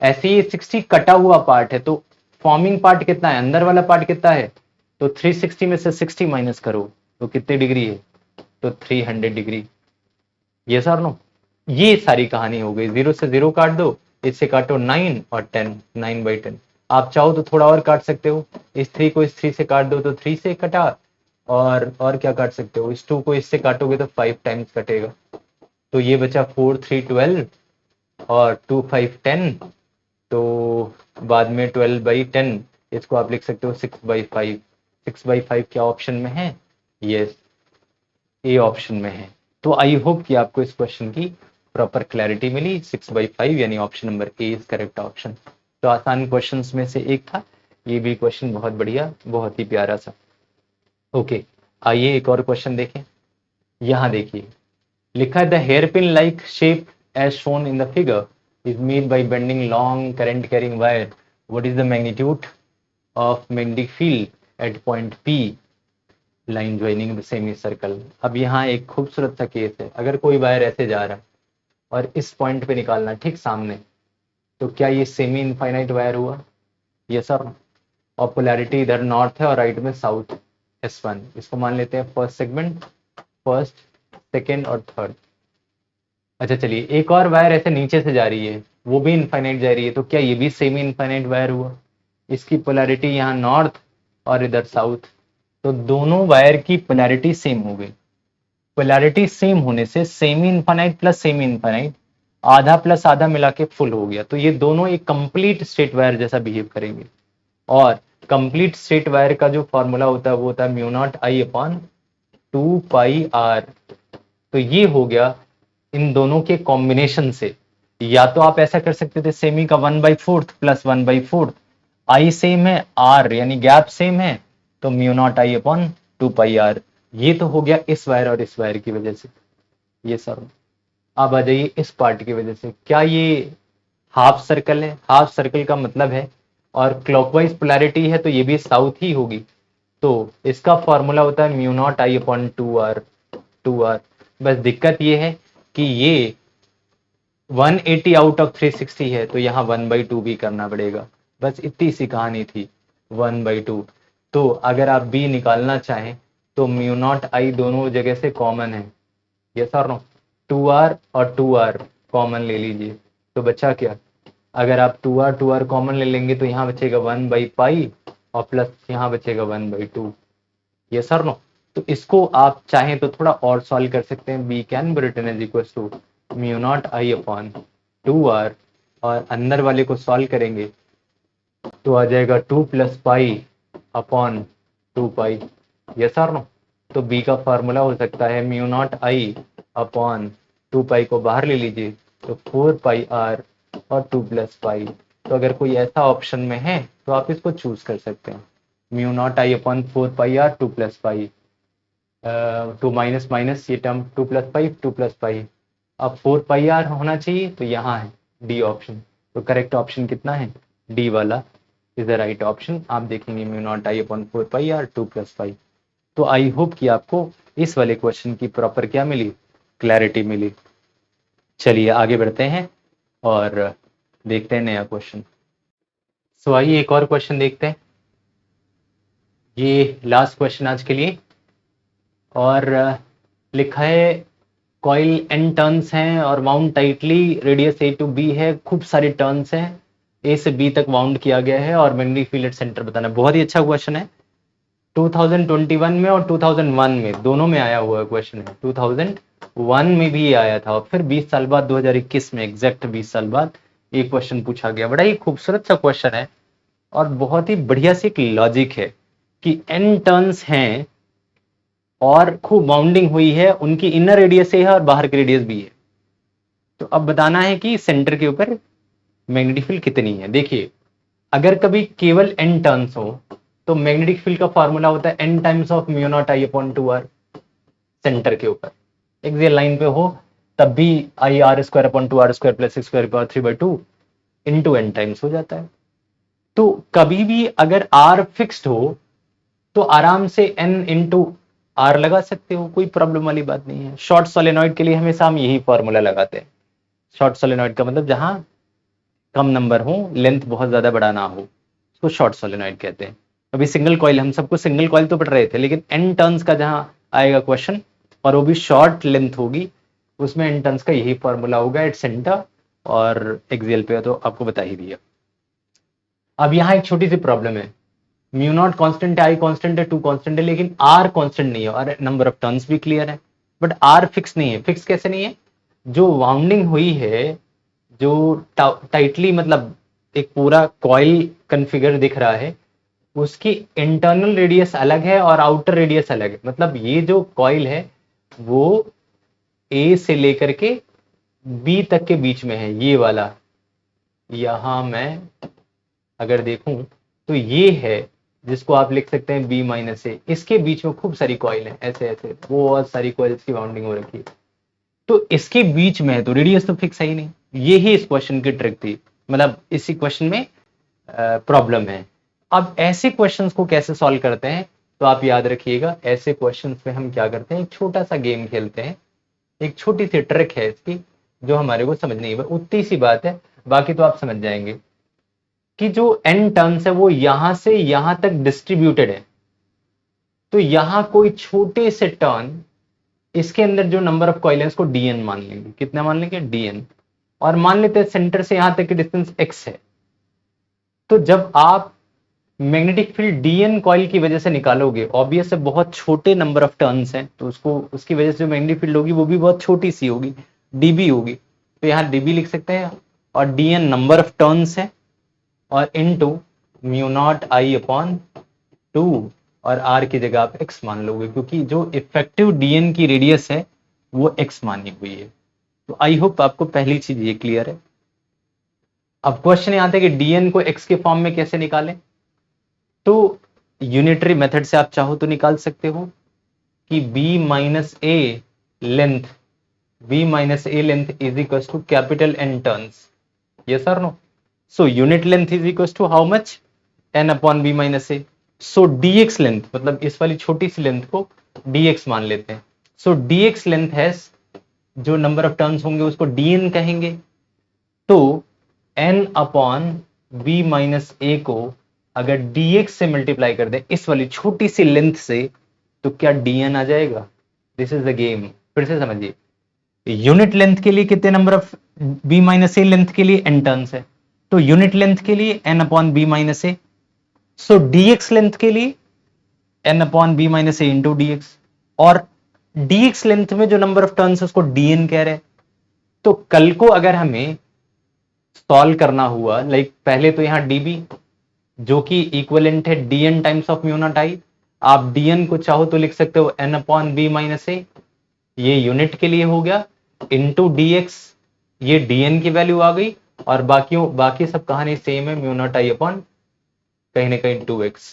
ऐसे ही 60 कटा हुआ पार्ट है, तो फॉर्मिंग पार्ट कितना है, अंदर वाला पार्ट कितना है, तो 360 में से 60 माइनस करो तो कितने डिग्री है, तो 300 डिग्री। ये सर नो, ये सारी कहानी हो गई। 0 से 0 काट दो, इससे काटो 9 और 10, 9/10। आप चाहो तो थोड़ा और काट सकते हो, इस 3 को इस 3 से काट दो तो 3 से कटा, और क्या काट सकते हो, इस 2 को इससे काटोगे तो 5 टाइम्स कटेगा, तो ये बचा 4 3 12 और 2 5 10, तो बाद में 12/10, इसको आप लिख सकते हो 6/5। 6/5 क्या ऑप्शन में है? यस, ए ऑप्शन में है। तो आई होप कि आपको इस क्वेश्चन की प्रॉपर क्लैरिटी मिली। 6/5 यानी option number A is correct option. तो आसान क्वेश्चंस में से एक था ये भी क्वेश्चन, बहुत बढ़िया, बहुत ही प्यारा सा। ओके, आइए एक और क्वेश्चन देखें। यहाँ देखिए लिखा है the hairpin like shape as shown in the figure is made by bending long current carrying wire, what is the magnitude of magnetic field at point P, line joining the semicircle. अब यहाँ एक खूबसूरत सा case है, अगर कोई wire ऐसे जा रहा है और इस पॉइंट पे निकालना ठीक सामने, तो क्या ये सेमी इनफाइनाइट वायर हुआ? ये सर, और पोलैरिटी इधर नॉर्थ है और राइट में साउथ, S1, इसको मान लेते हैं फर्स्ट सेगमेंट, फर्स्ट सेकेंड और थर्ड। अच्छा चलिए, एक और वायर ऐसे नीचे से जा रही है, वो भी इनफाइनाइट जा रही है, तो क्या ये भी सेमी इनफाइनाइट वायर हुआ? इसकी पोलैरिटी यहाँ नॉर्थ और इधर साउथ, तो दोनों वायर की पोलैरिटी सेम हो गई। पोलैरिटी सेम होने से semi infinite plus semi infinite आधा प्लस आधा मिला के फुल हो गया, तो ये दोनों एक कंप्लीट स्ट्रेट वायर जैसा बिहेव करेंगे। और कंप्लीट स्ट्रेट वायर का जो फॉर्मूला होता है वो होता है mu not I upon 2πr। तो ये हो गया इन दोनों के कॉम्बिनेशन से। या तो आप ऐसा कर सकते थे सेमी का 1/4 प्लस 1/4, आई सेम है, आर यानी गैप सेम है, तो mu not I upon 2πr। ये तो हो गया इस वायर और इस वायर की वजह से। ये सर, अब आ जाइए इस पार्ट की वजह से। क्या ये हाफ सर्कल है? हाफ सर्कल का मतलब है, और क्लॉकवाइज पोलैरिटी है तो ये भी साउथ ही होगी, तो इसका फॉर्मूला होता है mu not I upon 2r। बस दिक्कत ये है कि ये 180 आउट ऑफ 360 है, तो यहाँ 1/2 भी करना पड़ेगा। बस इतनी सी कहानी थी, 1/2। तो अगर आप बी निकालना चाहें तो म्यू नॉट आई दोनों जगह से कॉमन है, यस और नो, 2r और 2r कॉमन ले लीजिए, तो बचा क्या? अगर आप 2r कॉमन ले लेंगे तो यहाँ बचेगा 1/π और प्लस यहाँ बचेगा 1/2, यस और नो। तो इसको आप चाहें तो थोड़ा और सॉल्व कर सकते हैं। B can be written as equal to mu not I upon 2r, और अंदर वाले को सॉल्व करेंगे तो आ जाएगा 2 + π अपॉन 2π, यस और नो। तो बी का फॉर्मूला हो सकता है म्यू नॉट आई अपॉन 2π को बाहर ले लीजिए तो 4πr और 2 + π। तो अगर कोई ऐसा ऑप्शन में है तो आप इसको चूज कर सकते हैं, mu naught I upon 4πr 2 + π, 2 minus minus ये टर्म 2 + π 2 + π। अब 4πr होना चाहिए तो यहाँ है डी ऑप्शन। तो करेक्ट ऑप्शन कितना है? डी वाला इज द राइट ऑप्शन। आप देखेंगे mu naught I upon 4πr 2 + π। तो आई होप कि आपको इस वाले क्वेश्चन की प्रॉपर क्या मिली, क्लैरिटी मिली। चलिए आगे बढ़ते हैं और देखते हैं नया क्वेश्चन। सो आइए एक और क्वेश्चन देखते हैं, ये लास्ट क्वेश्चन आज के लिए। और लिखा है कॉइल एन टर्न्स हैं और wound tightly, radius a to b है, खूब सारे टर्न्स हैं, ए से बी तक वाउंड किया गया है और मैग्नेटिक फील्ड एट सेंटर बताना है। बहुत ही अच्छा क्वेश्चन है, 2021 में और 2001 में दोनों में आया हुआ क्वेश्चन है। 2001 में भी आया था और फिर 20 साल बाद 2021 में, एग्जैक्ट 20 साल बाद ये क्वेश्चन पूछा गया। बड़ा ही खूबसूरत सा क्वेश्चन है और बहुत ही बढ़िया सी एक लॉजिक है कि एन टर्न्स हैं और खूब बाउंडिंग हुई है, उनकी इनर रेडियस है और बाहर की रेडियस भी है। तो अब बताना है कि सेंटर के ऊपर मैग्नेटिक फील्ड कितनी है। देखिए, अगर कभी केवल एन टर्न्स हो तो मैग्नेटिक फील्ड का फॉर्मूला होता है n times of mu not I upon 2r। Centre के ऊपर एक्सियल लाइन पे हो तब भी I r square upon 2r² plus 6² 3/2 into n times हो जाता है। तो कभी भी अगर आर फिक्स्ड हो तो आराम से एन इंटू आर लगा सकते हो, कोई प्रॉब्लम वाली बात नहीं है। शॉर्ट सोलेनॉइड के लिए हमेशा हम यही फॉर्मूला लगाते हैं। शॉर्ट सोलेनॉइड का मतलब जहां कम नंबर हो, लेंथ बहुत ज्यादा बड़ा ना हो, उसको शॉर्ट सोलेनॉइड कहते हैं। अभी सिंगल कॉइल, हम सबको सिंगल कॉइल तो पढ़ रहे थे, लेकिन एन टर्न्स का जहां आएगा क्वेश्चन और वो भी शॉर्ट लेंथ होगी, उसमें एन टर्न्स का यही फॉर्मूला होगा एट सेंटर और एक्सियल पे, तो आपको बता ही दिया। अब यहाँ एक छोटी सी प्रॉब्लम है, म्यू नॉट कांस्टेंट है, आई कांस्टेंट है, टू कांस्टेंट है, लेकिन आर कांस्टेंट नहीं है और नंबर ऑफ टर्न्स भी क्लियर है, बट आर फिक्स नहीं है। फिक्स कैसे नहीं है? जो वाउंडिंग हुई है, जो टाइटली मतलब एक पूरा कॉइल कन्फिगर दिख रहा है, उसकी इंटरनल रेडियस अलग है और आउटर रेडियस अलग है। मतलब ये जो कॉइल है वो ए से लेकर के बी तक के बीच में है, ये वाला। यहां मैं अगर देखूं तो ये है जिसको आप लिख सकते हैं बी माइनस ए। इसके बीच में खूब सारी कॉइल है, ऐसे ऐसे बहुत सारी कॉइल्स की बाउंडिंग हो रखी है, तो इसके बीच में है तो रेडियस तो फिक्स है ही नहीं। ये ही इस क्वेश्चन की ट्रिक थी, मतलब इसी क्वेश्चन में प्रॉब्लम है। अब ऐसे क्वेश्चंस को कैसे सॉल्व करते हैं, तो आप याद रखिएगा, ऐसे क्वेश्चंस में हम क्या करते हैं, एक छोटा सा गेम खेलते हैं। एक छोटी सी ट्रिक है इसकी जो हमारे को समझनी है, उतनी सी बात है, बाकी तो आप समझ जाएंगे। कि जो एन टर्न्स है वो यहां से यहां तक डिस्ट्रीब्यूटेड है, तो यहां कोई छोटे से टर्न, इसके अंदर जो नंबर ऑफ कॉइल है उसको डीएन मान लेंगे। कितना मान लेंगे? डीएन। और मान लेते हैं सेंटर से यहां तक की डिस्टेंस एक्स है। तो जब आप मैग्नेटिक फील्ड डीएन कॉइल की वजह से निकालोगे, ऑब्वियस है बहुत छोटे नंबर ऑफ टर्न्स हैं, तो उसको उसकी वजह से जो मैग्नेटिक फील्ड होगी वो भी बहुत छोटी सी होगी, डीबी होगी। तो यहाँ डीबी लिख सकते हैं, और डीएन नंबर ऑफ टर्न्स है, और into mu naught I upon 2, और आर की जगह आप एक्स मान लोगे, क्योंकि जो इफेक्टिव डीएन की रेडियस है वो एक्स मानी हुई है। तो आई होप आपको पहली चीज ये क्लियर है। अब क्वेश्चन यहाँ था कि डीएन को एक्स के फॉर्म में कैसे निकालें, तो यूनिटरी मेथड से आप चाहो तो निकाल सकते हो कि B minus A length, B minus A length is equal to capital N turns. Yes और no? So unit length is equal to how much? N upon B minus A. So DX length, मतलब इस वाली छोटी C length को dx मान लेते हैं। सो DX length है, जो नंबर ऑफ टर्न्स होंगे उसको डीएन कहेंगे। तो एन अपॉन बी माइनस ए को अगर dx से मल्टीप्लाई कर दे इस वाली छोटी सी लेंथ से, तो क्या dn आ जाएगा? This is the game. फिर से समझिए, यूनिट लेंथ के लिए कितने number of b minus A length के लिए n टर्न्स है, तो यूनिट लेंथ के लिए n upon B minus A. So dx length के लिए n अपॉन बी माइनस ए इंटू डी एक्स, और dx लेंथ में जो नंबर ऑफ टर्न्स है उसको dn कह रहे हैं। तो कल को अगर हमें सॉल्व करना हुआ, लाइक पहले तो यहां db जो कि इक्वलेंट है dn times of mu not I, आप dn को चाहो तो लिख सकते हो n upon B minus A, ये यूनिट के लिए हो गया, इंटू dx, ये dn की वैल्यू आ गई, और बाकी सब कहानी सेम है, म्यू नॉट आई अपॉन कहीं ना कहीं 2x।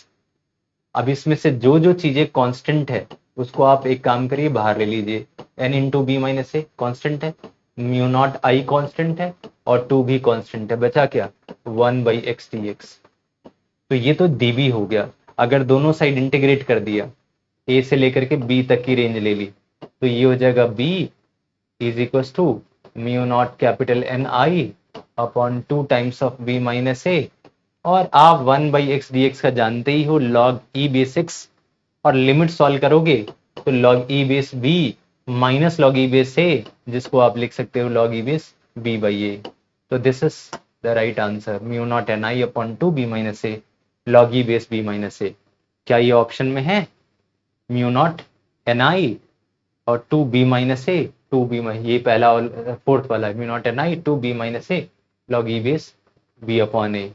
अब इसमें से जो जो चीजें कांस्टेंट है उसको आप एक काम करिए बाहर ले लीजिए। n into B minus A constant है, म्यू नॉट आई कॉन्स्टेंट है, और 2 भी कॉन्स्टेंट है, बचा क्या? 1/x dx। तो ये तो db हो गया। अगर दोनों साइड इंटीग्रेट कर दिया, a से लेकर के b तक की रेंज ले ली, तो ये हो जाएगा b is equal to mu naught capital N I upon 2 times of b minus A, और आप 1/x dx का जानते ही हो, log e बेस x, और लिमिट सॉल्व करोगे तो log e base b minus log e base a, जिसको आप लिख सकते हो log e base b by a। तो this is the right answer, mu naught N I upon 2 b minus A log e base b minus A. क्या ये option में है? म्यू नॉट एन आई और 2b माइनस ए, 2b, ये पहला और fourth वाला है, mu naught N I 2b minus A log e base b upon A.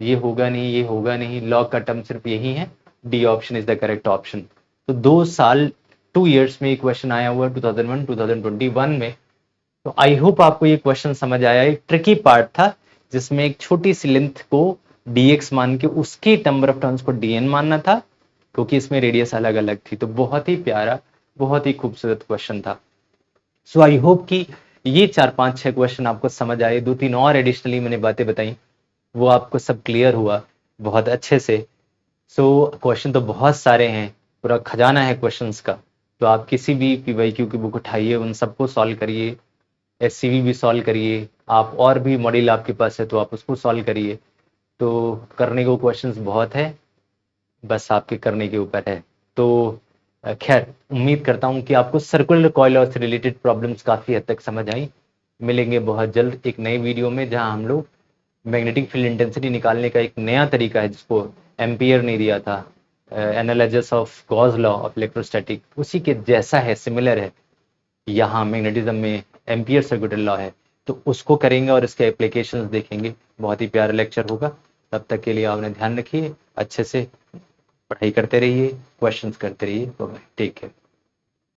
ये होगा नहीं, ये होगा नहीं, लॉग का टर्म सिर्फ यही है, D option is the correct option. तो 2 साल 2 इयर्स में ये क्वेश्चन आया हुआ है, 2001 2021 में। तो आई होप आपको ये क्वेश्चन समझ आया। एक ट्रिकी पार्ट था जिसमें एक छोटी सी लेंथ को dx मान के उसके नंबर ऑफ टर्न्स को dn मानना था, क्योंकि इसमें रेडियस अलग अलग थी। तो बहुत ही प्यारा, बहुत ही खूबसूरत क्वेश्चन था। सो आई होप कि ये 4 5 6 क्वेश्चन आपको समझ आए। 2 3 और एडिशनली मैंने बातें बताई, वो आपको सब क्लियर हुआ बहुत अच्छे से। सो क्वेश्चन तो बहुत सारे हैं, पूरा खजाना है क्वेश्चंस का। तो आप किसी भी पीवाईक्यू की बुक उठाइए, उन सबको सॉल्व करिए, एससीवी भी सॉल्व करिए, आप और भी मॉड्यूल आपके पास है तो आप उसको सॉल्व करिए। तो करने को क्वेश्चंस बहुत है, बस आपके करने के ऊपर है। तो खैर उम्मीद करता हूँ कि आपको सर्कुलर कॉइल और से रिलेटेड प्रॉब्लम्स काफ़ी हद तक समझ आई। मिलेंगे बहुत जल्द एक नए वीडियो में, जहां हम लोग मैग्नेटिक फील्ड इंटेंसिटी निकालने का एक नया तरीका है जिसको एम्पियर नहीं दिया था, analysis of Gauss law of electrostatic उसी के जैसा है, सिमिलर है। यहाँ मैग्नेटिज्म में एम्पियर सर्कुलर लॉ है, तो उसको करेंगे और इसके एप्लीकेशंस देखेंगे। बहुत ही प्यारा लेक्चर होगा। तब तक के लिए आपने ध्यान रखिए, अच्छे से पढ़ाई करते रहिए, क्वेश्चंस करते रहिए। Take care.